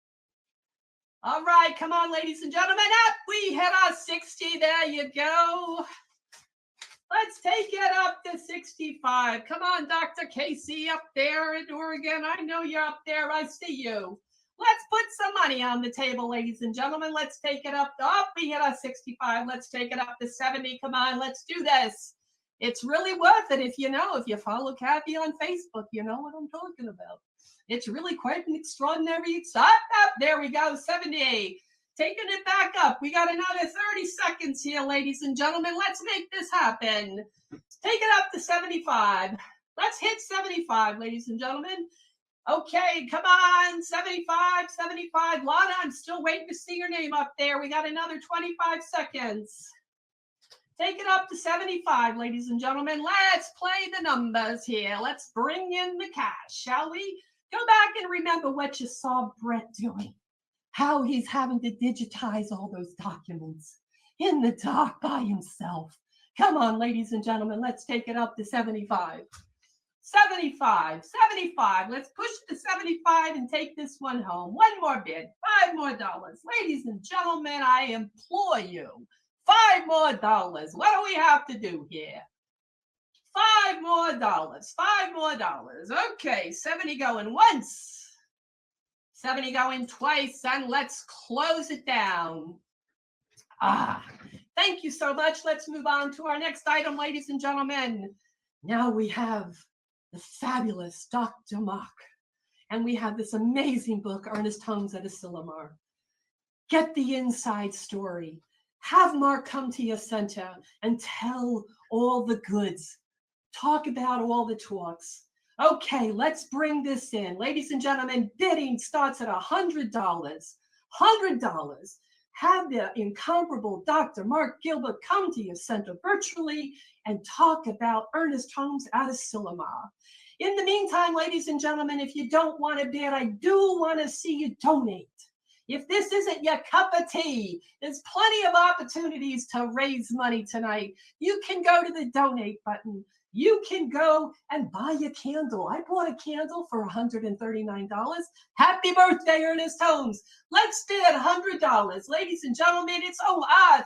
All right. Come on, ladies and gentlemen. Up. We hit our 60. There you go. Let's take it up to 65. Come on, Dr. Casey up there in Oregon. I know you're up there. I see you. Let's put some money on the table, ladies and gentlemen. Let's take it up. We hit our 65. Let's take it up to 70. Come on, let's do this. It's really worth it if you follow Kathy on Facebook, you know what I'm talking about. It's really quite an extraordinary. There we go, 70. Taking it back up. We got another 30 seconds here, ladies and gentlemen. Let's make this happen. Take it up to 75. Let's hit 75, ladies and gentlemen. Okay, come on, 75, 75. Lana, I'm still waiting to see your name up there. We got another 25 seconds. Take it up to 75, ladies and gentlemen. Let's play the numbers here. Let's bring in the cash, shall we? Go back and remember what you saw Brett doing. How he's having to digitize all those documents in the dark by himself. Come on, ladies and gentlemen, let's take it up to 75. 75, 75. Let's push to 75 and take this one home. One more bid, $5 more. Ladies and gentlemen, I implore you, $5 more. What do we have to do here? $5 more, $5 more. Okay, 70 going once, 70 going twice, and let's close it down. Thank you so much. Let's move on to our next item, ladies and gentlemen. Now we have the fabulous Dr. Mark, and we have this amazing book, Ernest Holmes at Asilomar. Get the inside story. Have Mark come to your center and tell all the goods. Talk about all the talks. Okay, let's bring this in. Ladies and gentlemen, bidding starts at $100. $100. Have the incomparable Dr. Mark Gilbert come to your center virtually and talk about Ernest Holmes at Asilomar. In the meantime, ladies and gentlemen, if you don't want to bid, I do want to see you donate. If this isn't your cup of tea, there's plenty of opportunities to raise money tonight. You can go to the donate button. You can go and buy a candle. I bought a candle for $139. Happy birthday, Ernest Holmes. Let's bid $100. Ladies and gentlemen,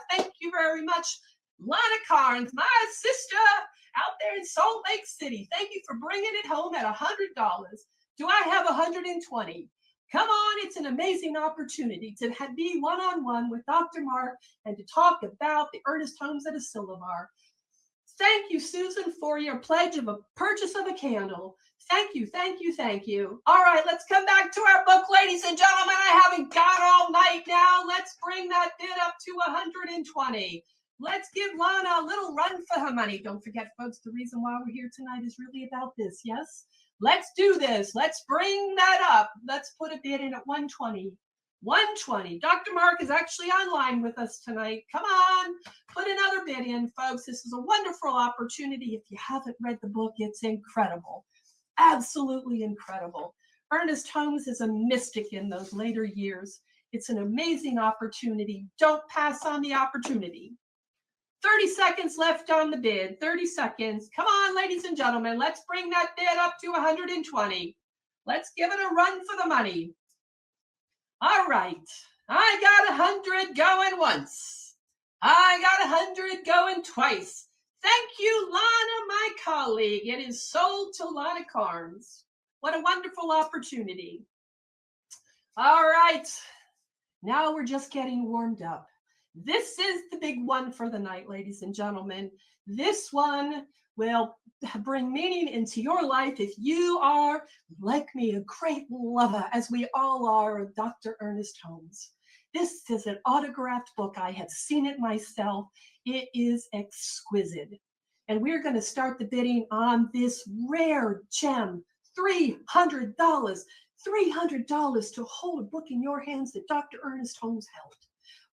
thank you very much, Lana Carnes, my sister out there in Salt Lake City. Thank you for bringing it home at $100. Do I have 120? Come on, it's an amazing opportunity to be one-on-one with Dr. Mark and to talk about the Ernest Holmes at Asilomar. Thank you, Susan, for your pledge of a purchase of a candle. Thank you, thank you, thank you. All right, let's come back to our book, ladies and gentlemen. I haven't got all night now. Let's bring that bid up to 120. Let's give Lana a little run for her money. Don't forget, folks, the reason why we're here tonight is really about this, yes? Let's do this. Let's bring that up. Let's put a bid in at 120. 120. Dr. Mark is actually online with us tonight. Come on, put another bid in, folks. This is a wonderful opportunity. If you haven't read the book, it's incredible. Absolutely incredible. Ernest Holmes is a mystic in those later years. It's an amazing opportunity. Don't pass on the opportunity. 30 seconds left on the bid. 30 seconds. Come on, ladies and gentlemen. Let's bring that bid up to 120. Let's give it a run for the money. All right. I got 100 going once. I got 100 going twice. Thank you, Lana, my colleague. It is sold to Lana Carnes. What a wonderful opportunity. All right. Now we're just getting warmed up. This is the big one for the night, ladies and gentlemen. This one will bring meaning into your life if you are, like me, a great lover, as we all are, of Dr. Ernest Holmes. This is an autographed book. I have seen it myself. It is exquisite. And we're going to start the bidding on this rare gem, $300. $300 to hold a book in your hands that Dr. Ernest Holmes held.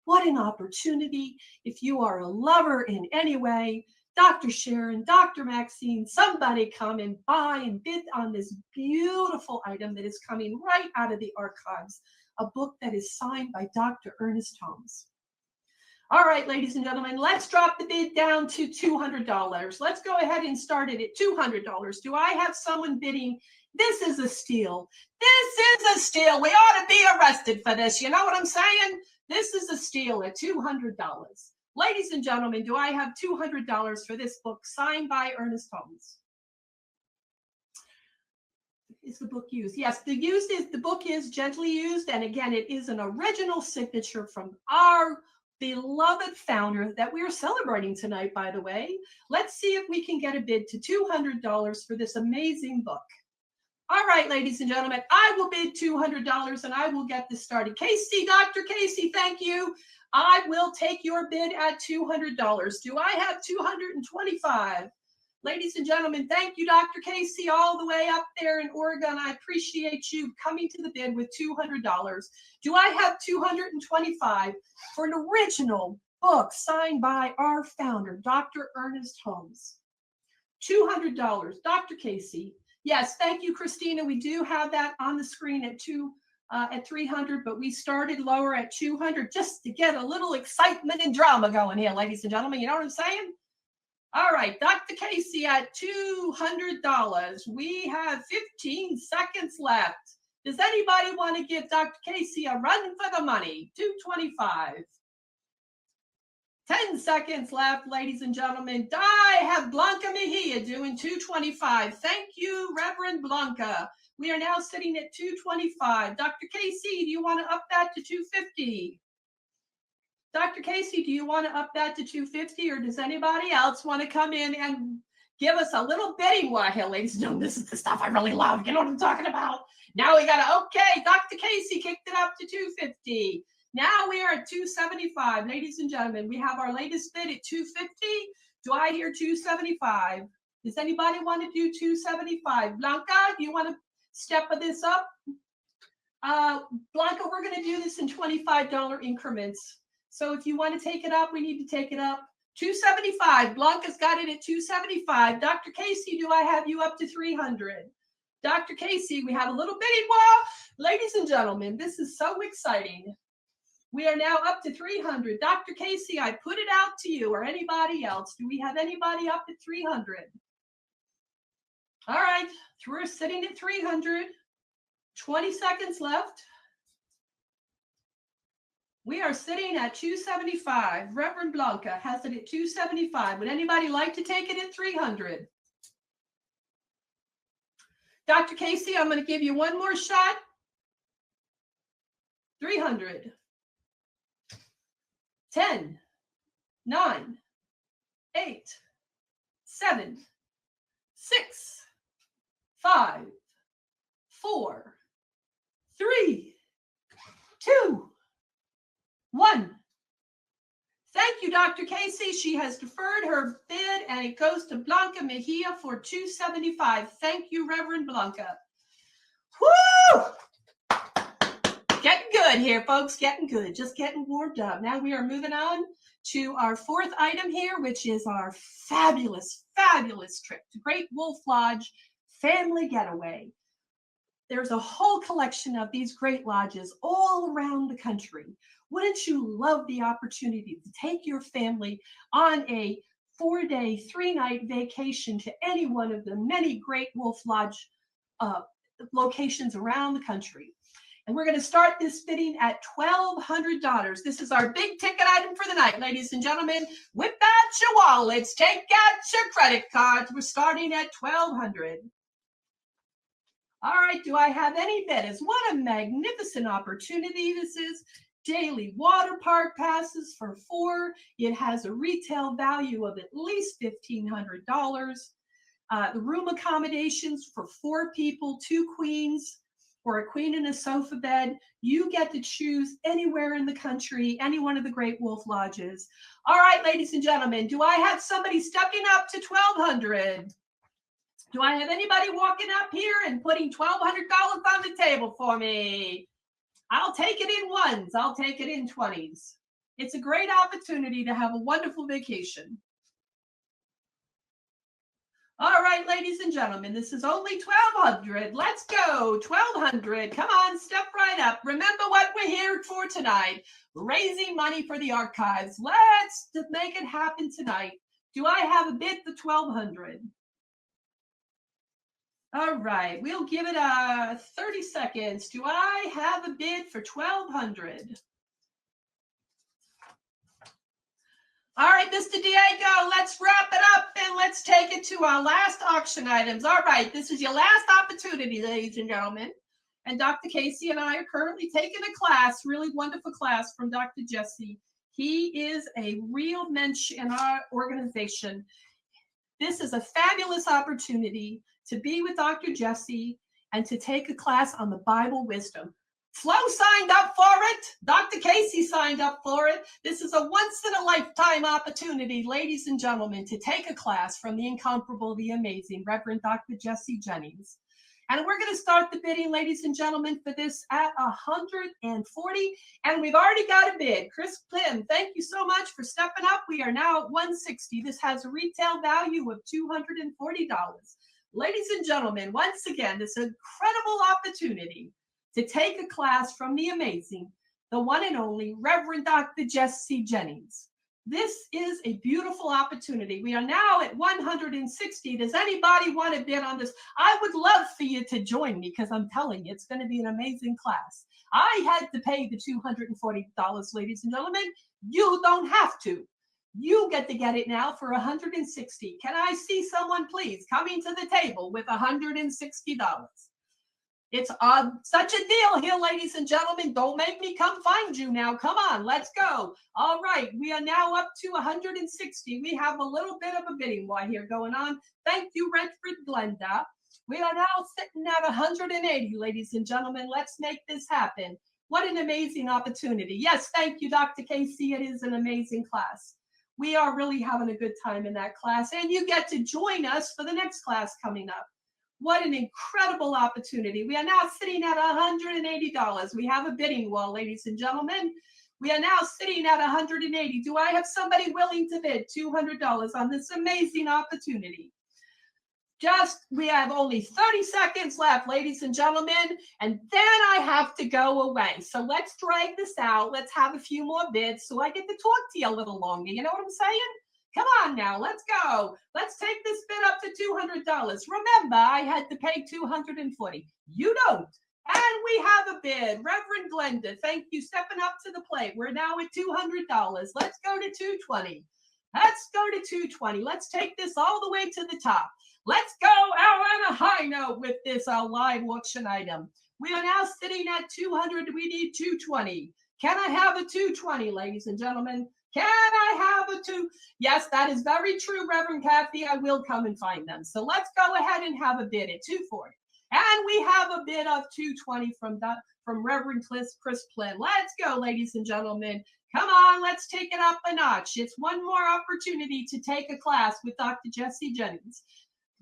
What an opportunity. If you are a lover in any way, Dr. Sharon, Dr. Maxine, somebody come and buy and bid on this beautiful item that is coming right out of the archives a book that is signed by Dr. Ernest Holmes. All right, ladies and gentlemen, let's drop the bid down to $200. Let's go ahead and start it at $200. Do I have someone bidding? This is a steal. This is a steal. We ought to be arrested for this. You know what I'm saying? This is a steal at $200. Ladies and gentlemen, do I have $200 for this book signed by Ernest Holmes? Is the book used? Yes, the book is gently used. And again, it is an original signature from our beloved founder that we are celebrating tonight, by the way. Let's see if we can get a bid to $200 for this amazing book. All right, ladies and gentlemen, I will bid $200 and I will get this started. Casey, Dr. Casey, thank you. I will take your bid at $200. Do I have $225? Ladies and gentlemen, thank you, Dr. Casey, all the way up there in Oregon. I appreciate you coming to the bid with $200. Do I have $225 for an original book signed by our founder, Dr. Ernest Holmes? $200. Dr. Casey. Yes, thank you, Christina. We do have that on the screen at 300, but we started lower at 200 just to get a little excitement and drama going here, ladies and gentlemen. You know what I'm saying? All right, Dr. Casey at $200. We have 15 seconds left. Does anybody want to give Dr. Casey a run for the money? $225. 10 seconds left, ladies and gentlemen. I have Blanca Mejia doing $225. Thank you, Reverend Blanca. We are now sitting at $225. Dr. Casey, do you want to up that to $250? Dr. Casey, do you want to up that to $250, or does anybody else want to come in and give us a little bidding war here, ladies and gentlemen? This is the stuff I really love. You know what I'm talking about? Now we got to, okay, Dr. Casey kicked it up to $250. Now we are at $275. Ladies and gentlemen, we have our latest bid at $250. Do I hear $275? Does anybody want to do $275? Blanca, do you want to step this up? Blanca, we're going to do this in $25 increments. So if you want to take it up, we need to take it up. $275. Blanca's got it at $275. Dr. Casey, do I have you up to $300? Dr. Casey, we have a little bidding war. Ladies and gentlemen, this is so exciting. We are now up to $300. Dr. Casey, I put it out to you, or anybody else. Do we have anybody up at $300? All right, we're sitting at $300. 20 seconds left. We are sitting at $275. Reverend Blanca has it at $275. Would anybody like to take it at $300? Dr. Casey, I'm going to give you one more shot. $300. 10, 9, 8, 7, 6, 5, 4, 3, 2, 1. Thank you, Dr. Casey. She has deferred her bid, and it goes to Blanca Mejia for $275. Thank you, Reverend Blanca. Woo! Getting good here, folks. Getting good. Just getting warmed up. Now we are moving on to our fourth item here, which is our fabulous, fabulous trip to Great Wolf Lodge Family Getaway. There's a whole collection of these great lodges all around the country. Wouldn't you love the opportunity to take your family on a 4-day, 3-night vacation to any one of the many Great Wolf Lodge locations around the country? And we're going to start this bidding at $1,200. This is our big ticket item for the night, ladies and gentlemen. Whip out your wallets, take out your credit cards. We're starting at $1,200. All right, do I have any bidders? What a magnificent opportunity this is. Daily water park passes for 4. It has a retail value of at least $1,500. The room accommodations for 4 people, 2 queens, or a queen and a sofa bed. You get to choose anywhere in the country, any one of the Great Wolf Lodges. All right, ladies and gentlemen, do I have somebody stepping up to $1,200? Do I have anybody walking up here and putting $1,200 on the table for me? I'll take it in ones. I'll take it in 20s. It's a great opportunity to have a wonderful vacation. All right, ladies and gentlemen, this is only 1,200. Let's go, 1,200. Come on, step right up. Remember what we're here for tonight, raising money for the archives. Let's make it happen tonight. Do I have a bid for 1,200? All right, we'll give it 30 seconds. Do I have a bid for 1,200? All right, Mr. Diego, let's wrap it up and let's take it to our last auction items. All right, this is your last opportunity, ladies and gentlemen. And Dr. Casey and I are currently taking a class, really wonderful class from Dr. Jesse. He is a real mensch in our organization. This is a fabulous opportunity to be with Dr. Jesse and to take a class on the Bible wisdom. Flo signed up for it. Dr. Casey signed up for it. This is a once-in-a-lifetime opportunity, ladies and gentlemen, to take a class from the incomparable, the amazing Reverend Dr. Jesse Jennings. And we're going to start the bidding, ladies and gentlemen, for this at 140. And we've already got a bid. Chris Plim, thank you so much for stepping up. We are now at 160. This has a retail value of $240. Ladies and gentlemen, once again, this incredible opportunity to take a class from the amazing, the one and only Reverend Dr. Jesse Jennings. This is a beautiful opportunity. We are now at 160. Does anybody want to bid on this? I would love for you to join me because I'm telling you, it's going to be an amazing class. I had to pay the $240, ladies and gentlemen. You don't have to. You get to get it now for 160. Can I see someone, please, coming to the table with $160? It's such a deal here, ladies and gentlemen. Don't make me come find you now. Come on, let's go. All right, we are now up to 160. We have a little bit of a bidding war here going on. Thank you, Redford Glenda. We are now sitting at 180, ladies and gentlemen. Let's make this happen. What an amazing opportunity. Yes, thank you, Dr. Casey. It is an amazing class. We are really having a good time in that class, and you get to join us for the next class coming up. What an incredible opportunity. We are now sitting at $180. We have a bidding wall, ladies and gentlemen. We are now sitting at 180. Do I have somebody willing to bid $200 on this amazing opportunity? We have only 30 seconds left, ladies and gentlemen, and then I have to go away. So let's drag this out. Let's have a few more bids so I get to talk to you a little longer. You know what I'm saying? Come on now, let's go. Let's take this bid up to $200. Remember, I had to pay $240. You don't. And we have a bid. Reverend Glenda, thank you, stepping up to the plate. We're now at $200. Let's go to $220. Let's go to $220. Let's take this all the way to the top. Let's go out on a high note with this live auction item. We are now sitting at $200. We need $220. Can I have a $220, ladies and gentlemen? Can I have a $2? Yes, that is very true, Reverend Kathy. I will come and find them. So let's go ahead and have a bid at $240. And we have a bid of $220 from Reverend Chris Plin. Let's go, ladies and gentlemen. Come on, let's take it up a notch. It's one more opportunity to take a class with Dr. Jesse Jennings.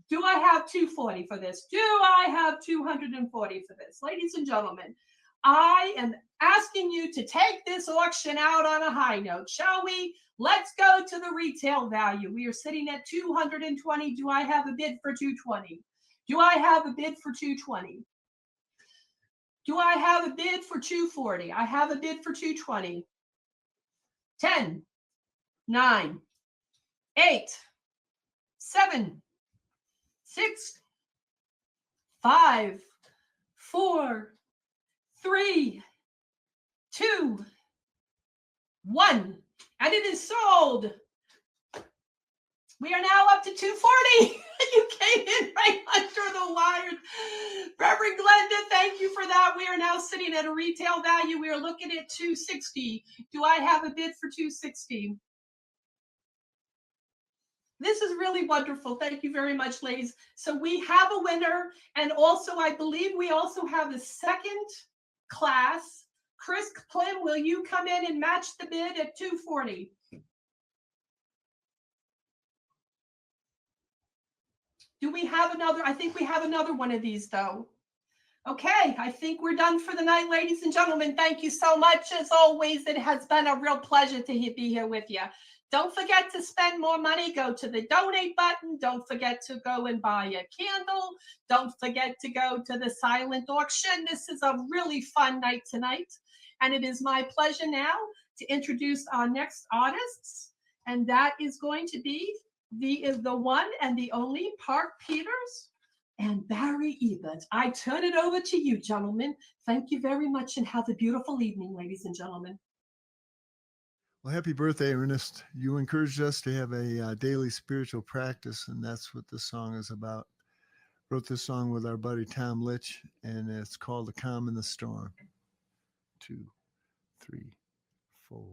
Do I have $240 for this? Do I have $240 for this? Ladies and gentlemen, I am asking you to take this auction out on a high note, shall we? Let's go to the retail value. We are sitting at $220. Do I have a bid for $220? Do I have a bid for $220? Do I have a bid for $240? I have a bid for $220. 10, 9, 8, 7, 6, 5, 4, 3, 2, 1, and it is sold. We are now up to $240. You came in right under the wire. Reverend Glenda, thank you for that. We are now sitting at a retail value. We are looking at $260. Do I have a bid for $260? This is really wonderful. Thank you very much, ladies. So we have a winner, and also I believe we also have a second class. Chris Plim, will you come in and match the bid at $240? Do we have another? I think we have another one of these, though. Okay, I think we're done for the night, ladies and gentlemen. Thank you so much. As always, it has been a real pleasure to be here with you. Don't forget to spend more money. Go to the donate button. Don't forget to go and buy a candle. Don't forget to go to the silent auction. This is a really fun night tonight. And it is my pleasure now to introduce our next artists. And that is going to be the one and the only Park Peters and Barry Ebert. I turn it over to you, gentlemen. Thank you very much and have a beautiful evening, ladies and gentlemen. Well, happy birthday, Ernest. You encouraged us to have a daily spiritual practice, and that's what this song is about. Wrote this song with our buddy Tom Litch, and it's called "The Calm in the Storm." 2, 3, 4.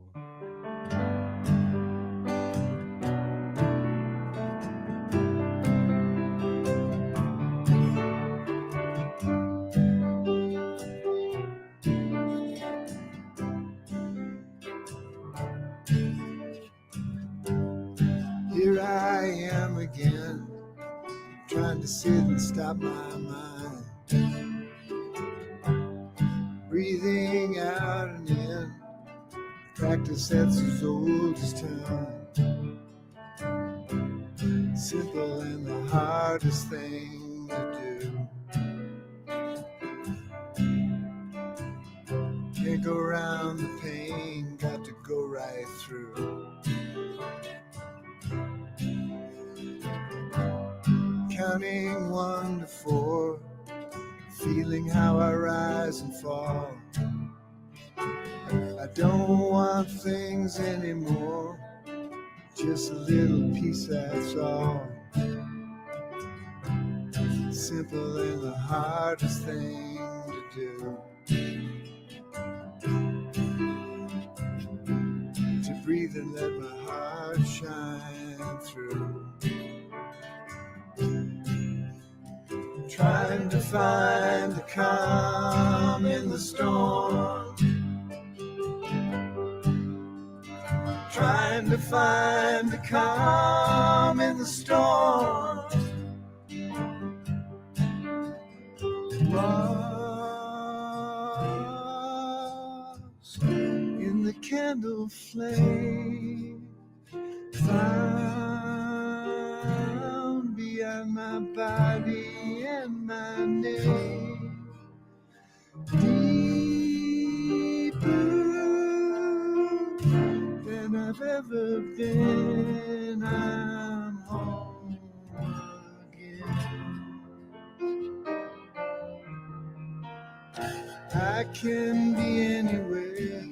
Here I am again, trying to sit and stop my mind. Breathing out and in, practice that's as old as time. Simple and the hardest thing to do. Can't go around the pain, got to go right through. Counting 1 to 4, feeling how I rise and fall. I don't want things anymore, just a little piece, that's all. Simple and the hardest thing to do. To breathe and let my heart shine through. Trying to find the calm in the storm. Trying to find the calm in the storm. Lost in the candle flame, found beyond my body and my name. Deeper than I've ever been, I'm home again. I can be anywhere,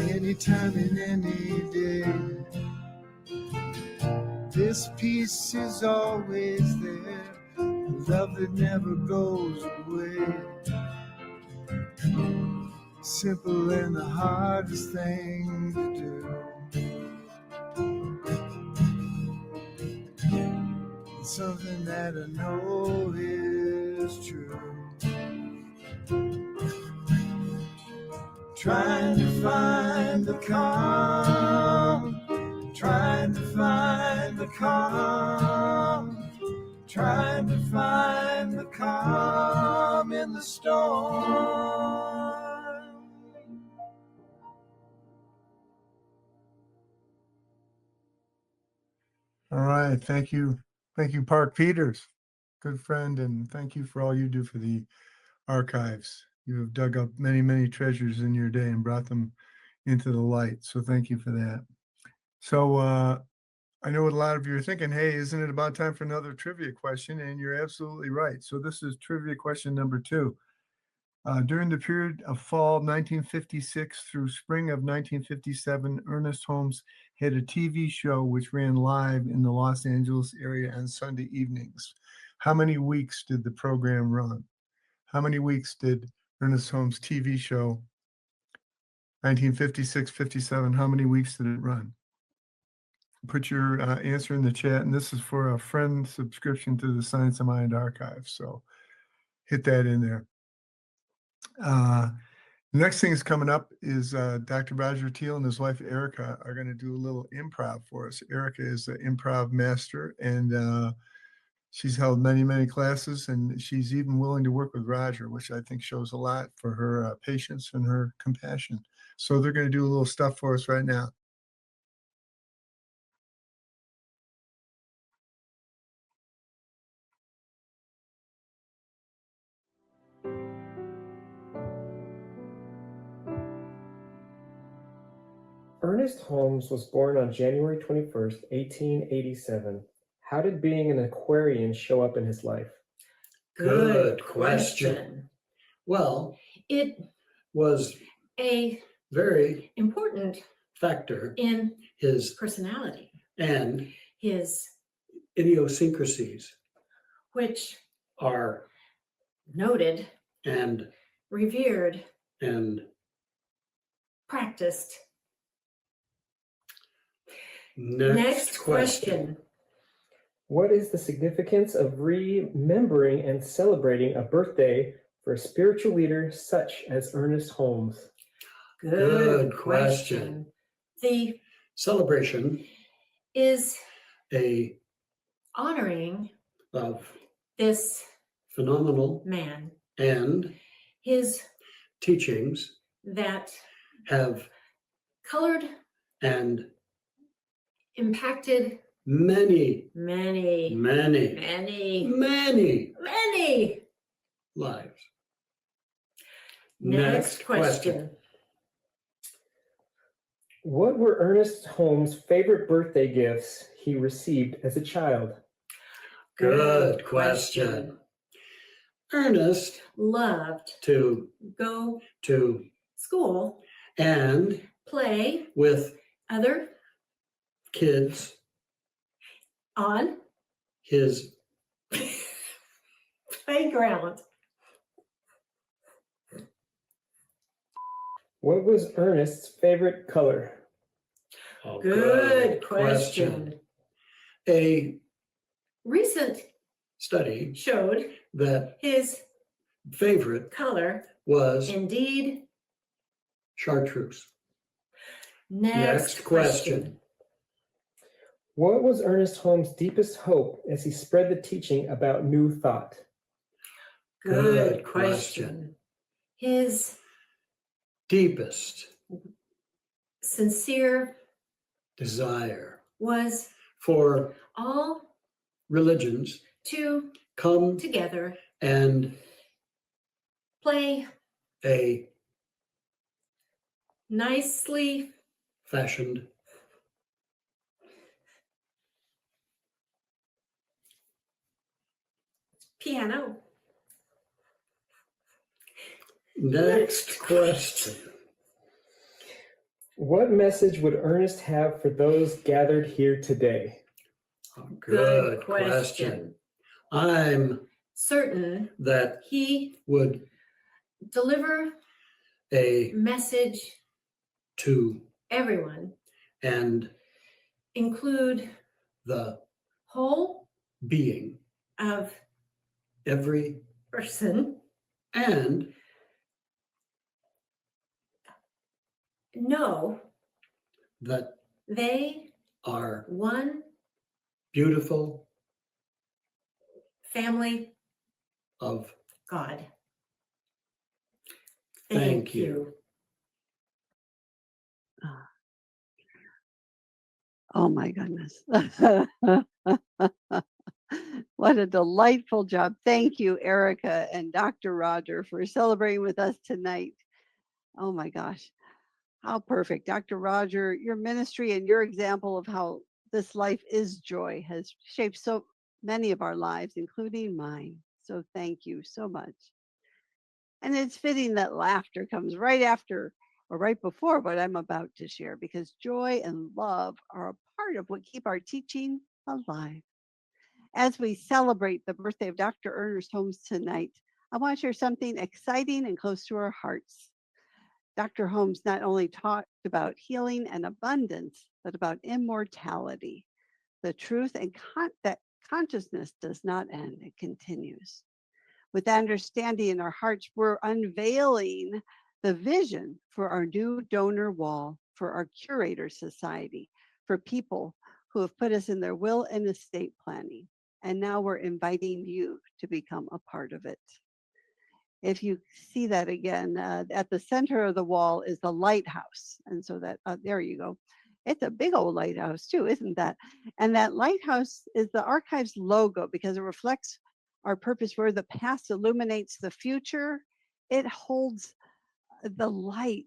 anytime and any day. This peace is always there, love that never goes away. Simple and the hardest thing to do. Something that I know is true. Trying to find the calm, trying to find the calm, trying to find the calm in the storm. All right, thank you, Park Peters, good friend, and thank you for all you do for the archives. You have dug up many, many treasures in your day and brought them into the light. So thank you for that. So I know what a lot of you are thinking, hey, isn't it about time for another trivia question? And you're absolutely right. So this is trivia question number 2. During the period of fall 1956 through spring of 1957, Ernest Holmes had a TV show which ran live in the Los Angeles area on Sunday evenings. How many weeks did the program run? How many weeks did Ernest Holmes' TV show, 1956-57, how many weeks did it run? Put your answer in the chat, and this is for a friend subscription to the Science of Mind archive, so hit that in there. The next thing is coming up is Dr. Roger Teal and his wife Erica are going to do a little improv for us. Erica is an improv master, and she's held many, many classes, and she's even willing to work with Roger, which I think shows a lot for her patience and her compassion. So they're going to do a little stuff for us right now. Ernest Holmes was born on January 21st, 1887. How did being an Aquarian show up in his life? Good question. Well, It was a very important factor in his personality, and his idiosyncrasies which are noted, and revered, and practiced. next question. What is the significance of remembering and celebrating a birthday for a spiritual leader such as Ernest Holmes? Good question. The Celebration is a honoring of this phenomenal man, and his teachings that have colored, and impacted many many lives. Next question. What were Ernest Holmes' favorite birthday gifts he received as a child? Good question. Ernest Loved to go to school, and play with other kids on his playground. What was Ernest's favorite color? Oh, Good question. A Recent study showed that his favorite color was indeed. chartreuse. Next question. What was Ernest Holmes' deepest hope as he spread the teaching about new thought? Good question. His Deepest sincere desire was for all religions to come together and play a nicely fashioned piano. Next question. What message would Ernest have for those gathered here today? Good question. I'm Certain that he would deliver a message to everyone, and include the whole being of every person, and know that they are one beautiful family of God. Thank you. Oh my goodness. What a delightful job. Thank you, Erica and Dr. Roger, for celebrating with us tonight. Oh my gosh. How perfect. Dr. Roger, your ministry and your example of how this life is joy has shaped so many of our lives, including mine. So thank you so much. And it's fitting that laughter comes right after or right before what I'm about to share, because joy and love are a part of what keep our teaching alive. As we celebrate the birthday of Dr. Ernest Holmes tonight, I want to share something exciting and close to our hearts. Dr. Holmes not only talked about healing and abundance, but about immortality, the truth and that consciousness does not end, it continues. With that understanding in our hearts, we're unveiling the vision for our new donor wall, for our curator society, for people who have put us in their will and estate planning. And now we're inviting you to become a part of it. If you see that again, at the center of the wall is the lighthouse. And so that, there you go. It's a big old lighthouse too, isn't that? And that lighthouse is the archive's logo because it reflects our purpose where the past illuminates the future. It holds the light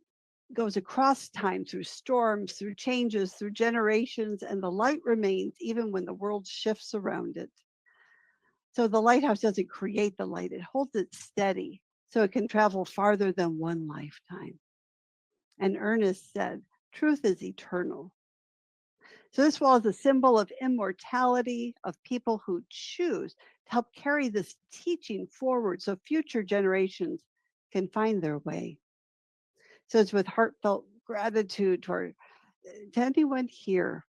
goes across time through storms, through changes, through generations, and the light remains even when the world shifts around it. So the lighthouse doesn't create the light, it holds it steady so it can travel farther than one lifetime. And Ernest said, truth is eternal. So this wall is a symbol of immortality, of people who choose to help carry this teaching forward so future generations can find their way. So it's with heartfelt gratitude to anyone here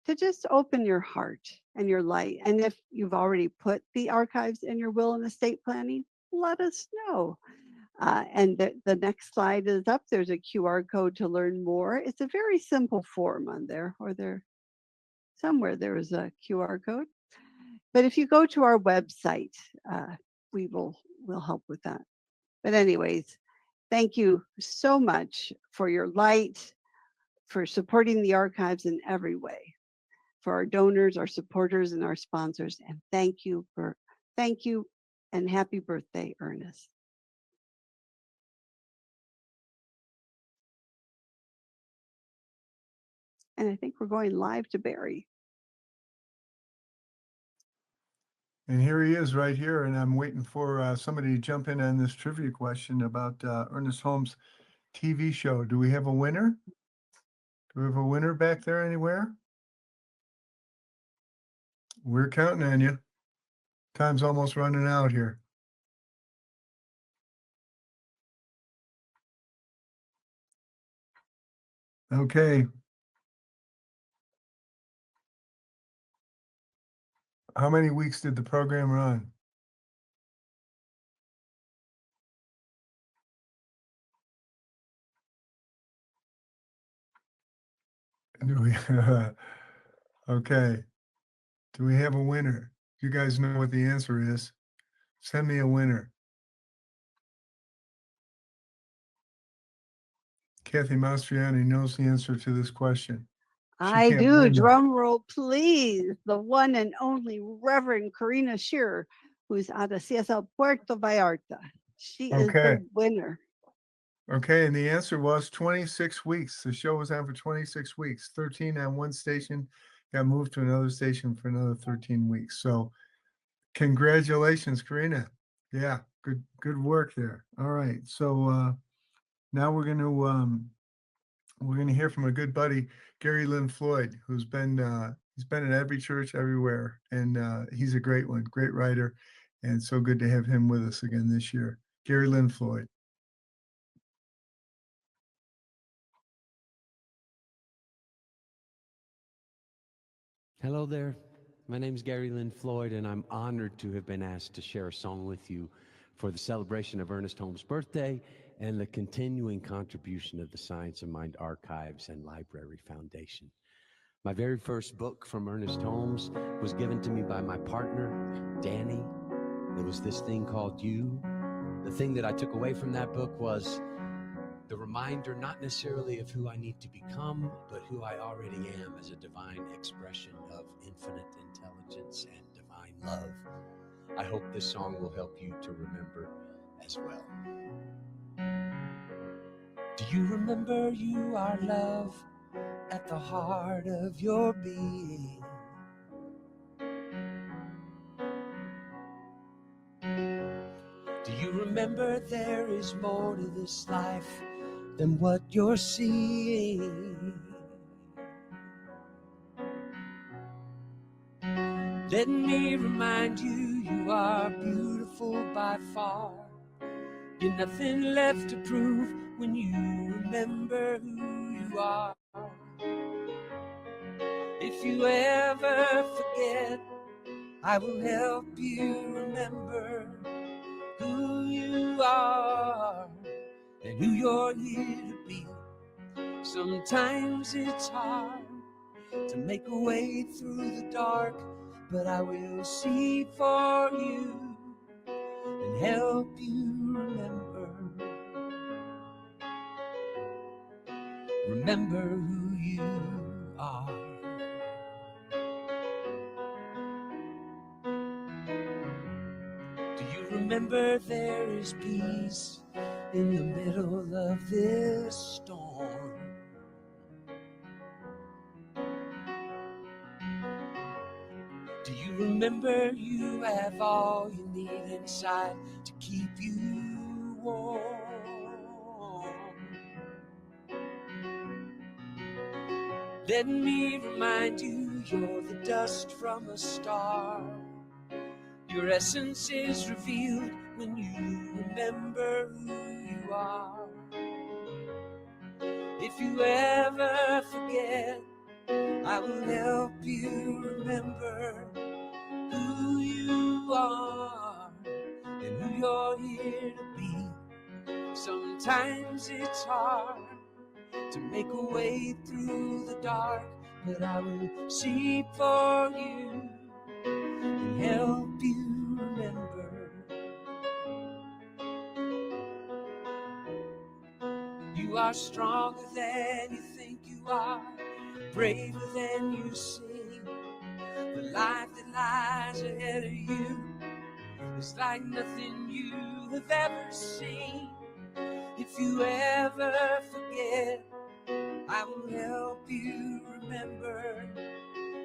to just open your heart and your light. And if you've already put the archives in your will and estate planning, let us know. And the next slide is up. There's a QR code to learn more. It's a very simple form on there, or somewhere there is a QR code. But if you go to our website, we'll help with that. But anyways, thank you so much for your light, for supporting the archives in every way, for our donors, our supporters, and our sponsors. And thank you and happy birthday, Ernest. And I think we're going live to Barry. And here he is right here, and I'm waiting for somebody to jump in on this trivia question about Ernest Holmes' TV show. Do we have a winner? Do we have a winner back there anywhere? We're counting on you. Time's almost running out here. Okay. How many weeks did the program run? Do we, okay. Do we have a winner? You guys know what the answer is. Send me a winner. Kathy Mastriani knows the answer to this question. I do. Drum roll, please. The one and only Reverend Karina Shearer, who's out of CSL Puerto Vallarta. She is the winner. Okay, and the answer was 26 weeks. The show was on for 26 weeks. 13 on one station, got moved to another station for another 13 weeks. So congratulations, Karina. Yeah, good work there. All right, so now we're gonna hear from a good buddy, Gary Lynn Floyd, who's been he's been in every church everywhere, and he's a great one, great writer, and so good to have him with us again this year. Gary Lynn Floyd. Hello there. My name is Gary Lynn Floyd, and I'm honored to have been asked to share a song with you for the celebration of Ernest Holmes' birthday and the continuing contribution of the Science of Mind Archives and Library Foundation. My very first book from Ernest Holmes was given to me by my partner, Danny. It was this thing called You. The thing that I took away from that book was the reminder, not necessarily of who I need to become, but who I already am as a divine expression of infinite intelligence and divine love. I hope this song will help you to remember as well. Do you remember you are love at the heart of your being? Do you remember there is more to this life than what you're seeing? Let me remind you, you are beautiful by far. You've nothing left to prove when you remember who you are. If you ever forget, I will help you remember who you are and who you're here to be. Sometimes it's hard to make a way through the dark, but I will see for you and help you remember who you are. Do you remember there is peace in the middle of this storm. Do you remember you have all you need inside to keep you warm? Let me remind you, you're the dust from a star. Your essence is revealed when you remember who you are. If you ever forget, I will help you remember who you are and who you're here to be. Sometimes it's hard to make a way through the dark, but I will see for you and help you remember. You are stronger than you think you are, braver than you seem. The life that lies ahead of you is like nothing you have ever seen. If you ever forget, I will help you remember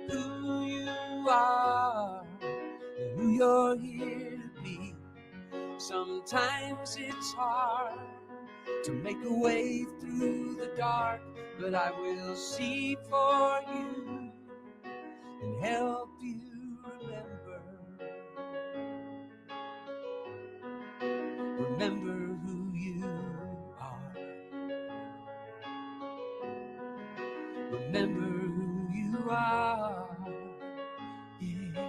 who you are and who you're here to be. Sometimes it's hard to make a way through the dark, but I will see for you and help you remember. Remember who you are. Remember who you are. Yeah.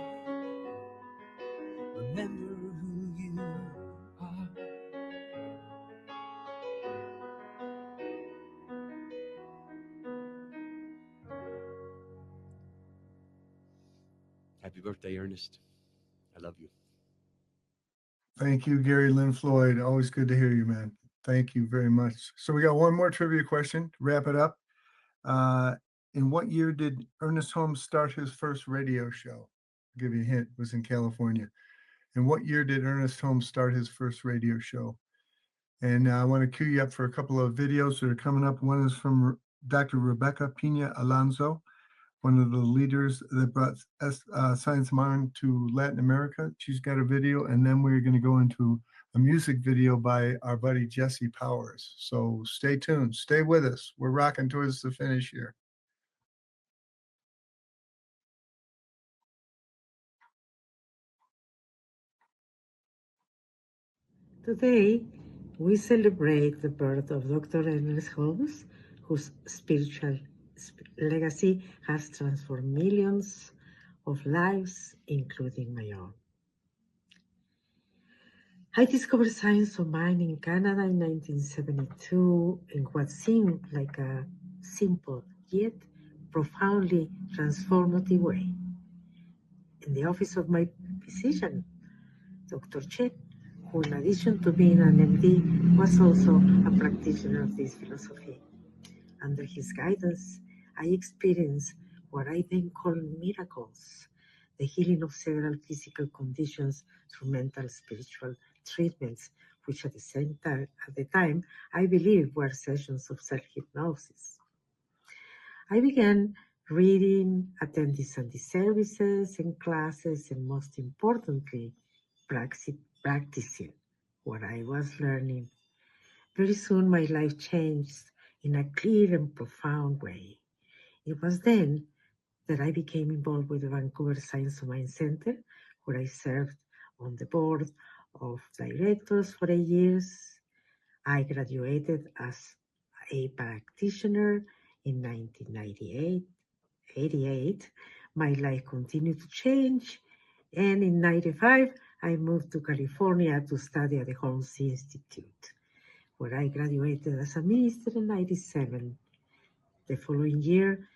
Remember who you are. Happy birthday, Ernest. I love you. Thank you, Gary Lynn Floyd. Always good to hear you, man. Thank you very much. So we got one more trivia question to wrap it up. In what year did Ernest Holmes start his first radio show? I'll give you a hint, it was in California. In what year did Ernest Holmes start his first radio show? And I want to cue you up for a couple of videos that are coming up. One is from Dr. Rebecca Pina Alonso, one of the leaders that brought Science Mind to Latin America. She's got a video, and then we're going to go into a music video by our buddy Jesse Powers. So stay tuned, stay with us. We're rocking towards the finish here. Today, we celebrate the birth of Dr. Ernest Holmes, whose spiritual legacy has transformed millions of lives, including my own. I discovered Science of Mind in Canada in 1972 in what seemed like a simple yet profoundly transformative way. In the office of my physician, Dr. Chen, who in addition to being an MD, was also a practitioner of this philosophy. Under his guidance, I experienced what I then call miracles, the healing of several physical conditions through mental spiritual treatments, which at the time, I believe were sessions of self-hypnosis. I began reading, attending Sunday services and classes, and most importantly, practicing what I was learning. Very soon, my life changed in a clear and profound way. It was then that I became involved with the Vancouver Science of Mind Center, where I served on the board of directors for 8 years. I graduated as a practitioner in 1988. My life continued to change, and in 95, I moved to California to study at the Holmes Institute, where I graduated as a minister in 97. The following year,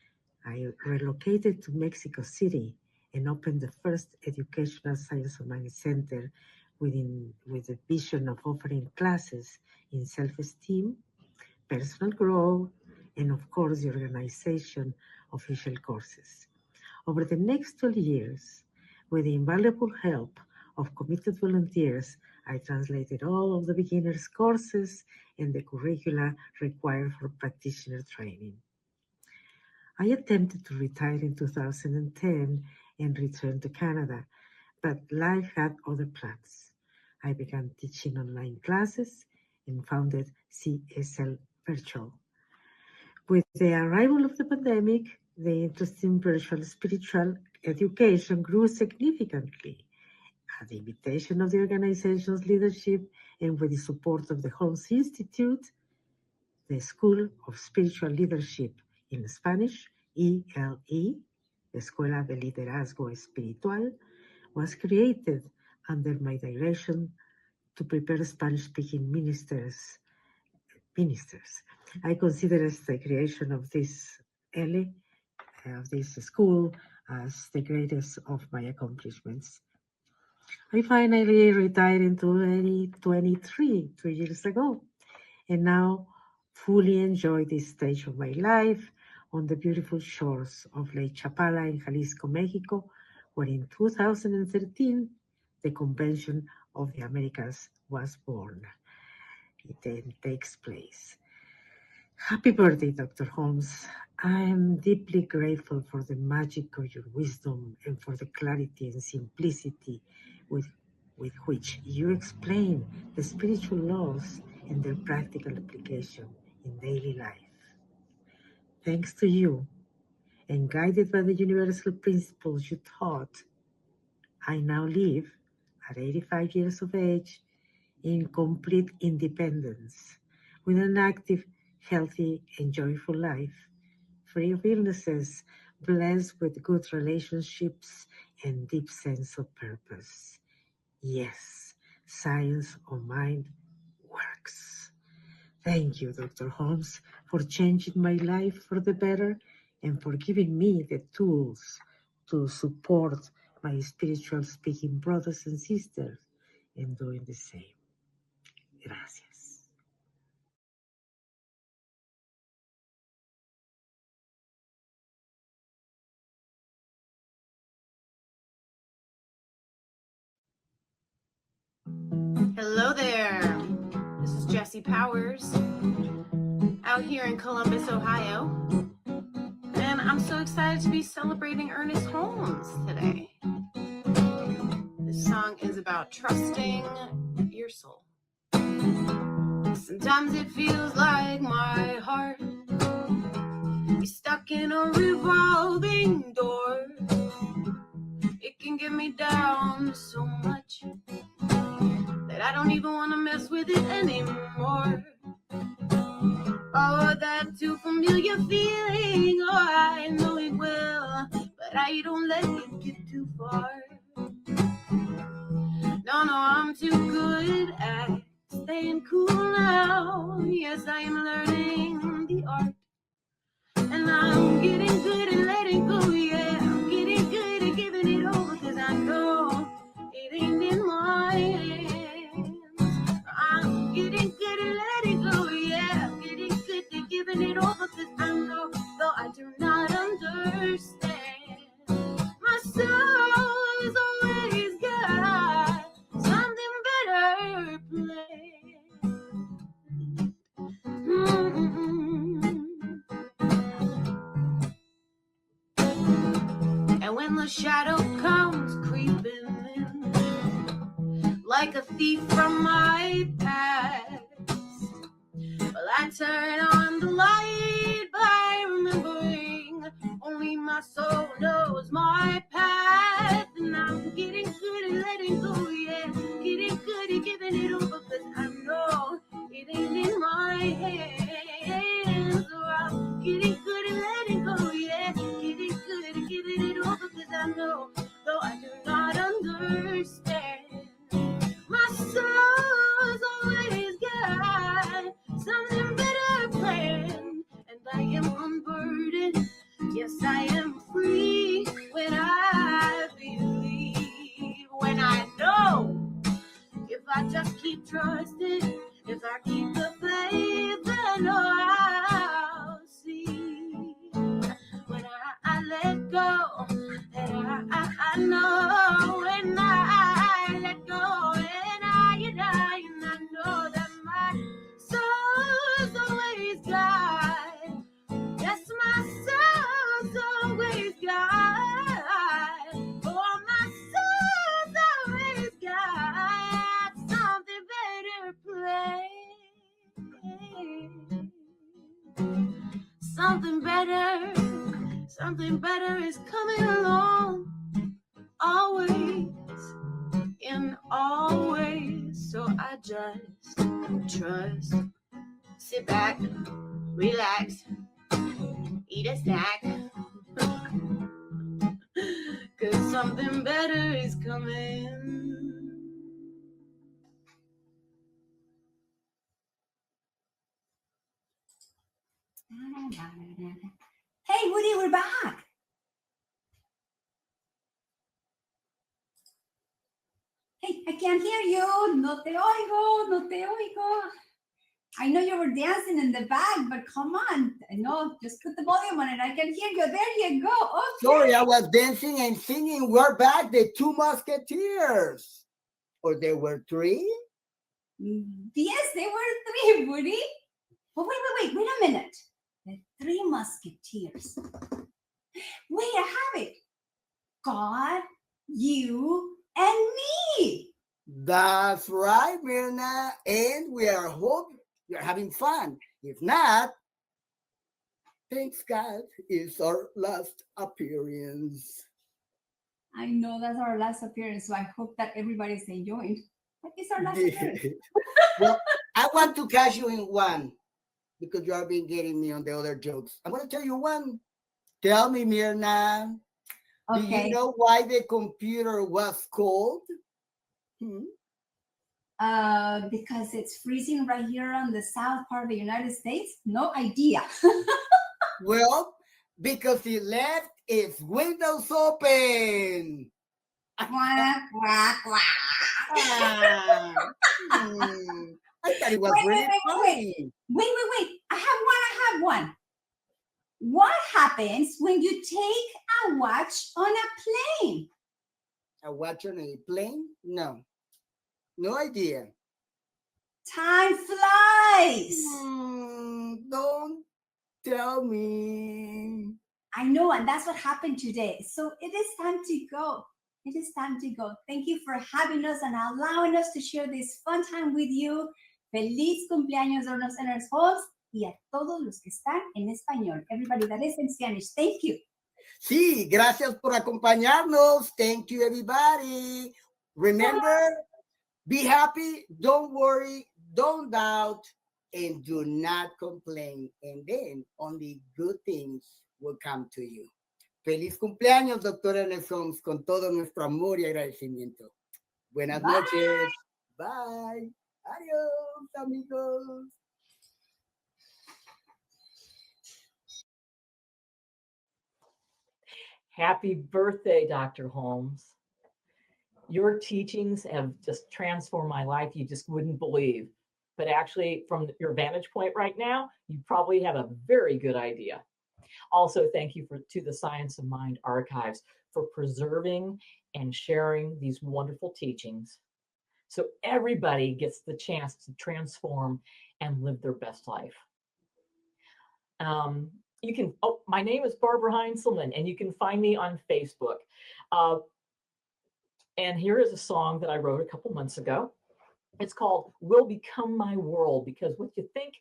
I relocated to Mexico City and opened the first educational Science of Mind Center with the vision of offering classes in self-esteem, personal growth, and of course, the organization of official courses. Over the next 12 years, with the invaluable help of committed volunteers, I translated all of the beginners courses and the curricula required for practitioner training. I attempted to retire in 2010 and return to Canada, but life had other plans. I began teaching online classes and founded CSL Virtual. With the arrival of the pandemic, the interest in virtual spiritual education grew significantly. At the invitation of the organization's leadership and with the support of the Holmes Institute, the School of Spiritual Leadership in Spanish, ELE, Escuela de Liderazgo Espiritual, was created under my direction to prepare Spanish-speaking ministers. I consider the creation of this of this school as the greatest of my accomplishments. I finally retired in 2023, 2 years ago, and now fully enjoy this stage of my life on the beautiful shores of Lake Chapala in Jalisco, Mexico, where in 2013, the Convention of the Americas was born. It then takes place. Happy birthday, Dr. Holmes. I am deeply grateful for the magic of your wisdom and for the clarity and simplicity with which you explain the spiritual laws and their practical application in daily life. Thanks to you, and guided by the universal principles you taught, I now live at 85 years of age in complete independence, with an active, healthy, and joyful life, free of illnesses, blessed with good relationships and deep sense of purpose. Yes, science of mind works. Thank you, Dr. Holmes, for changing my life for the better and for giving me the tools to support my spiritual speaking brothers and sisters in doing the same. Gracias. Hello there. This is Jessie Powers out here in Columbus, Ohio. And I'm so excited to be celebrating Ernest Holmes today. This song is about trusting your soul. Sometimes it feels like my heart is stuck in a revolving door. It can get me down so much that I don't even want to mess with it anymore. Oh, that too familiar feeling, oh, I know it well, but I don't let it get too far. No, I'm too good at staying cool now. Yes, I am learning the art, and I'm getting good at letting go, yeah. I'm getting good at giving it over, cause I know it ain't in my hands. I'm getting good at letting go, yeah. I'm getting good at giving it over, cause I know, though I do not understand, my soul is always got something better planned. And when the shadow comes creeping in like a thief from my past, well, I turn on the light by remembering only my soul knows my path. And I'm getting good at letting go, yeah. Getting good at giving it over, cause I know it ain't in my hands. So I'm getting good at letting go, yeah. Getting good at giving it over, cause I know, though I do not understand, my soul's always got something better planned. And I am unburdened, yes, I am free when I believe, when I know, if I just keep trusting, if I keep the faith, then I'll see. When I let go, and I know, when I let go, and I something better is coming along, always, in all ways. So I just trust, sit back, relax, eat a snack, 'cause something better is coming. Hey, Woody, we're back. Hey, I can't hear you. No te oigo. I know you were dancing in the back, but come on. I know, just put the volume on it. I can hear you. There you go. Okay. Sorry, I was dancing and singing. We're back, the Two Musketeers. Or there were three? Yes, there were three, Woody. Oh, wait a minute. The Three Musketeers. Wait, I have it. God, you, and me. That's right, Mirna. And we are hoping you're having fun. If not, thanks God, it's our last appearance. I know that's our last appearance, so I hope that everybody's enjoying. But it's our last appearance. Well, I want to catch you in one because you have been getting me on the other jokes. I'm going to tell you one. Tell me, Mirna. Okay. Do you know why the computer was cold? Because it's freezing right here on the south part of the United States? No idea. Well, because it left its windows open. Quack, quack, quack. I thought it was really funny. Wait. I have one. What happens when you take a watch on a plane? A watch on a plane? No idea. Time flies. Don't tell me. I know, and that's what happened today. So it is time to go. Thank you for having us and allowing us to share this fun time with you. Feliz cumpleaños, Ernest Holmes, y a todos los que están en español. Everybody that is in Spanish, thank you. Sí, gracias por acompañarnos. Thank you, everybody. Remember, be happy, don't worry, don't doubt, and do not complain. And then only good things will come to you. Feliz cumpleaños, Dr. Ernest Holmes, con todo nuestro amor y agradecimiento. Buenas noches. Bye. Adiós, amigos. Happy birthday, Dr. Holmes. Your teachings have just transformed my life. You just wouldn't believe. But actually, from your vantage point right now, you probably have a very good idea. Also, thank you to the Science of Mind Archives for preserving and sharing these wonderful teachings so everybody gets the chance to transform and live their best life. My name is Barbara Heinzelman, and you can find me on Facebook. And here is a song that I wrote a couple months ago. It's called Will Become My World, because what you think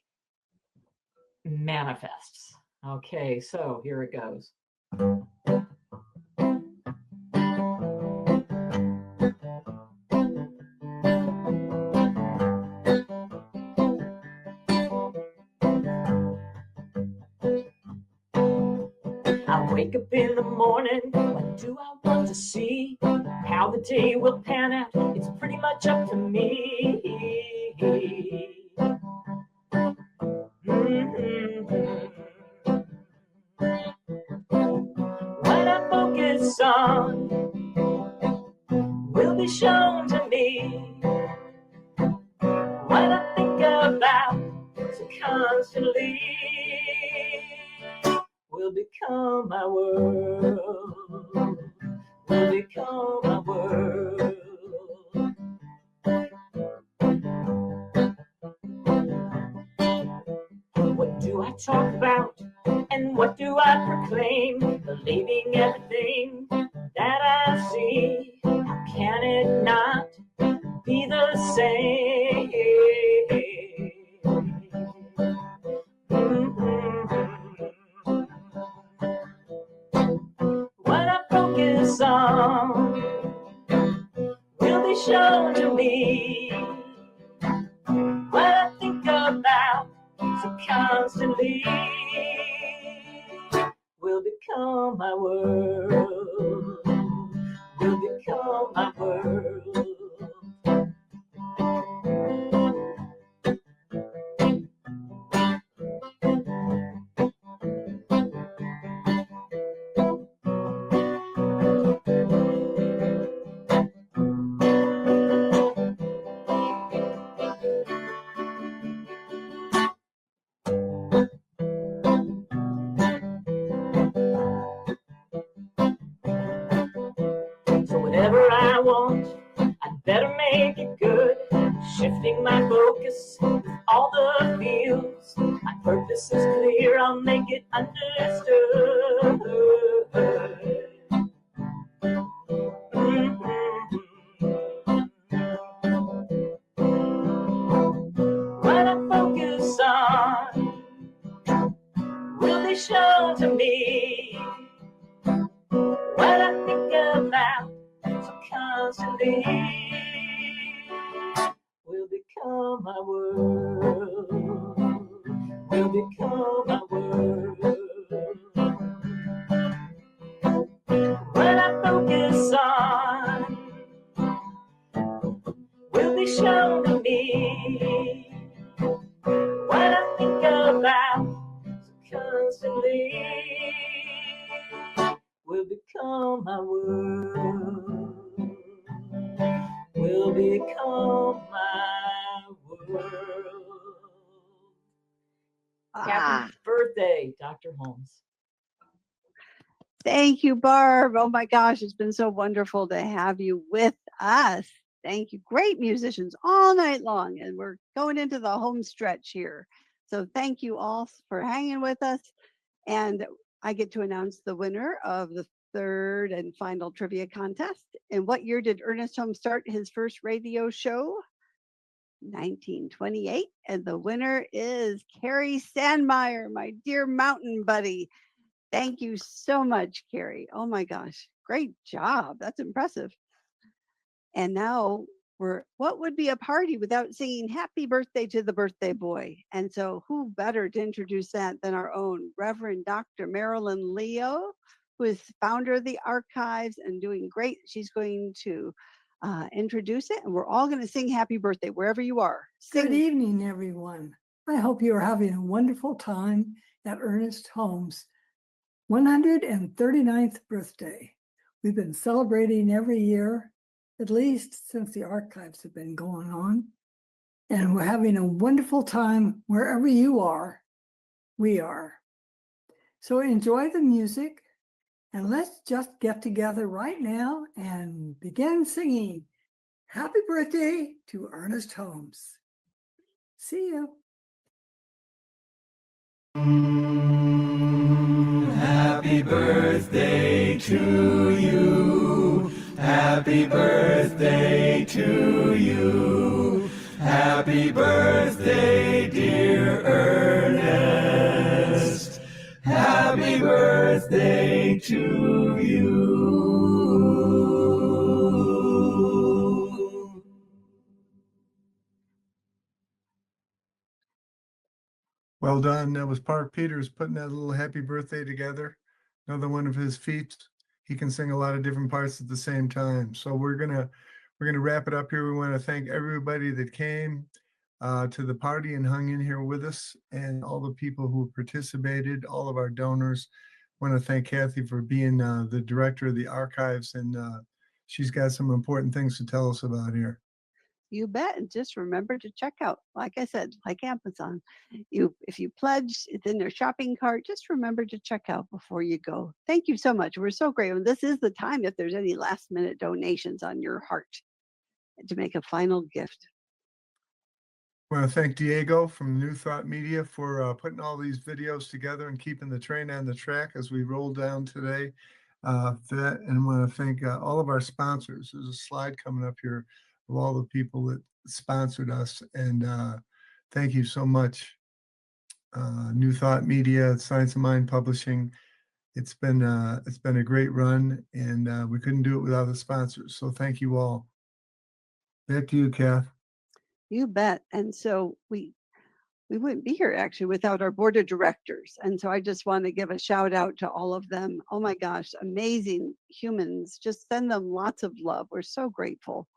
manifests. Okay, so here it goes. I wake up in the morning, what do I want to see? How the day will pan out, it's pretty much up to me. What I focus on will be shown to me. What I think about so constantly will become my world. Will become my world. What do I talk about and what do I proclaim? Believing everything that I see. How can it not be the same? shown to me. What I think about so constantly will become my world, will become my world. So whatever I want, I'd better make it good. Shifting my focus with all the feels. My purpose is clear, I'll make it understood. What I focus on will be shown to me. What I think about so constantly will become my world, will become my world. What I focus on will be shown to me. What I think about so constantly will become my world, will become my world. Happy birthday, Dr. Holmes. Thank you, Barb. Oh my gosh, it's been so wonderful to have you with us. Thank you. Great musicians all night long, and we're going into the home stretch here. So thank you all for hanging with us. And I get to announce the winner of the third and final trivia contest. In what year did Ernest Holmes start his first radio show? 1928. And the winner is Carrie Sandmeyer, my dear mountain buddy. Thank you so much, Carrie. Oh my gosh, great job. That's impressive. And now what would be a party without singing happy birthday to the birthday boy? And so who better to introduce that than our own Reverend Dr. Marilyn Leo, who is founder of the archives and doing great. She's going to introduce it, and we're all going to sing happy birthday wherever you are. Good evening, everyone. I hope you are having a wonderful time at Ernest Holmes' 139th birthday. We've been celebrating every year, at least since the archives have been going on. And we're having a wonderful time wherever you are, we are. So enjoy the music, and let's just get together right now and begin singing happy birthday to Ernest Holmes. See you. Happy birthday to you. Happy birthday to you. Happy birthday, dear Ernest. Happy birthday to you. Well done. That was Park Peters putting that little happy birthday together. Another one of his feats. He can sing a lot of different parts at the same time. So we're gonna wrap it up here. We want to thank everybody that came to the party and hung in here with us, and all the people who participated, all of our donors. I want to thank Kathy for being the director of the archives, and she's got some important things to tell us about here. You bet. And just remember to check out, like I said, like Amazon. If you pledge, it's in their shopping cart. Just remember to check out before you go. Thank you so much. We're so grateful. This is the time if there's any last minute donations on your heart to make a final gift. I want to thank Diego from New Thought Media for putting all these videos together and keeping the train on the track as we roll down today. And I want to thank all of our sponsors. There's a slide coming up here of all the people that sponsored us. And thank you so much. New Thought Media, Science of Mind Publishing. It's been a great run, and we couldn't do it without the sponsors. So thank you all. Back to you, Kath. You bet. And so we wouldn't be here actually without our board of directors. And so I just want to give a shout out to all of them. Oh my gosh, amazing humans. Just send them lots of love. We're so grateful.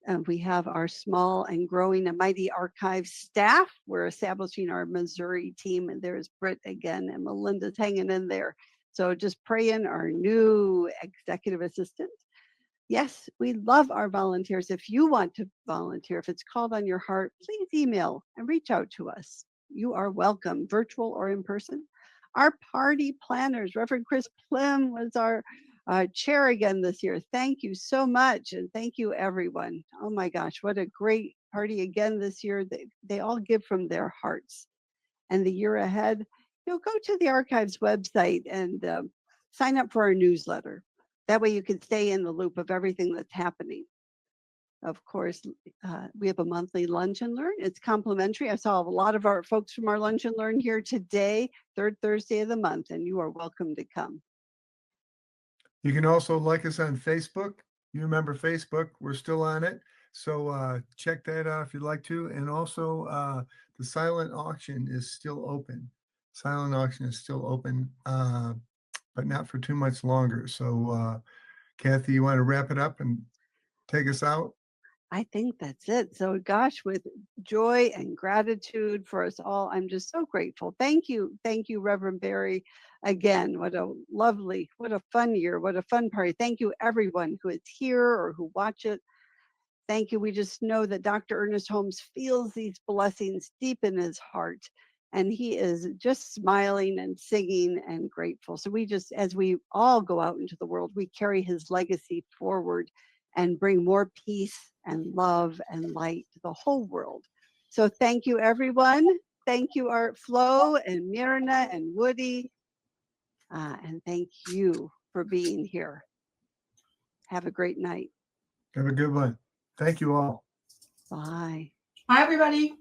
And we have our small and growing and mighty archive staff. We're establishing our Missouri team, and there's Britt again, and Melinda's hanging in there. So just pray in our new executive assistant. Yes, we love our volunteers. If you want to volunteer, if it's called on your heart, please email and reach out to us. You are welcome, virtual or in person. Our party planners, Reverend Chris Plim was our chair again this year. Thank you so much. And thank you, everyone. Oh my gosh, what a great party again this year. They all give from their hearts. And the year ahead, go to the archives website and sign up for our newsletter. That way you can stay in the loop of everything that's happening. Of course, we have a monthly Lunch and Learn. It's complimentary. I saw a lot of our folks from our Lunch and Learn here today, third Thursday of the month, and you are welcome to come. You can also like us on Facebook. You remember Facebook, we're still on it. So check that out if you'd like to. And also the silent auction is still open. Silent auction is still open, but not for too much longer. So Kathy, you want to wrap it up and take us out? I think that's it. So gosh, with joy and gratitude for us all, I'm just so grateful. Thank you, Reverend Barry. Again, what a fun year, what a fun party. Thank you, everyone who is here or who watch it. Thank you. We just know that Dr. Ernest Holmes feels these blessings deep in his heart, and he is just smiling and singing and grateful. So we just, as we all go out into the world, we carry his legacy forward and bring more peace and love and light to the whole world. So thank you, everyone. Thank you, Art Flo and Myrna and Woody. And thank you for being here. Have a great night. Have a good one. Thank you all. Bye. Hi, everybody.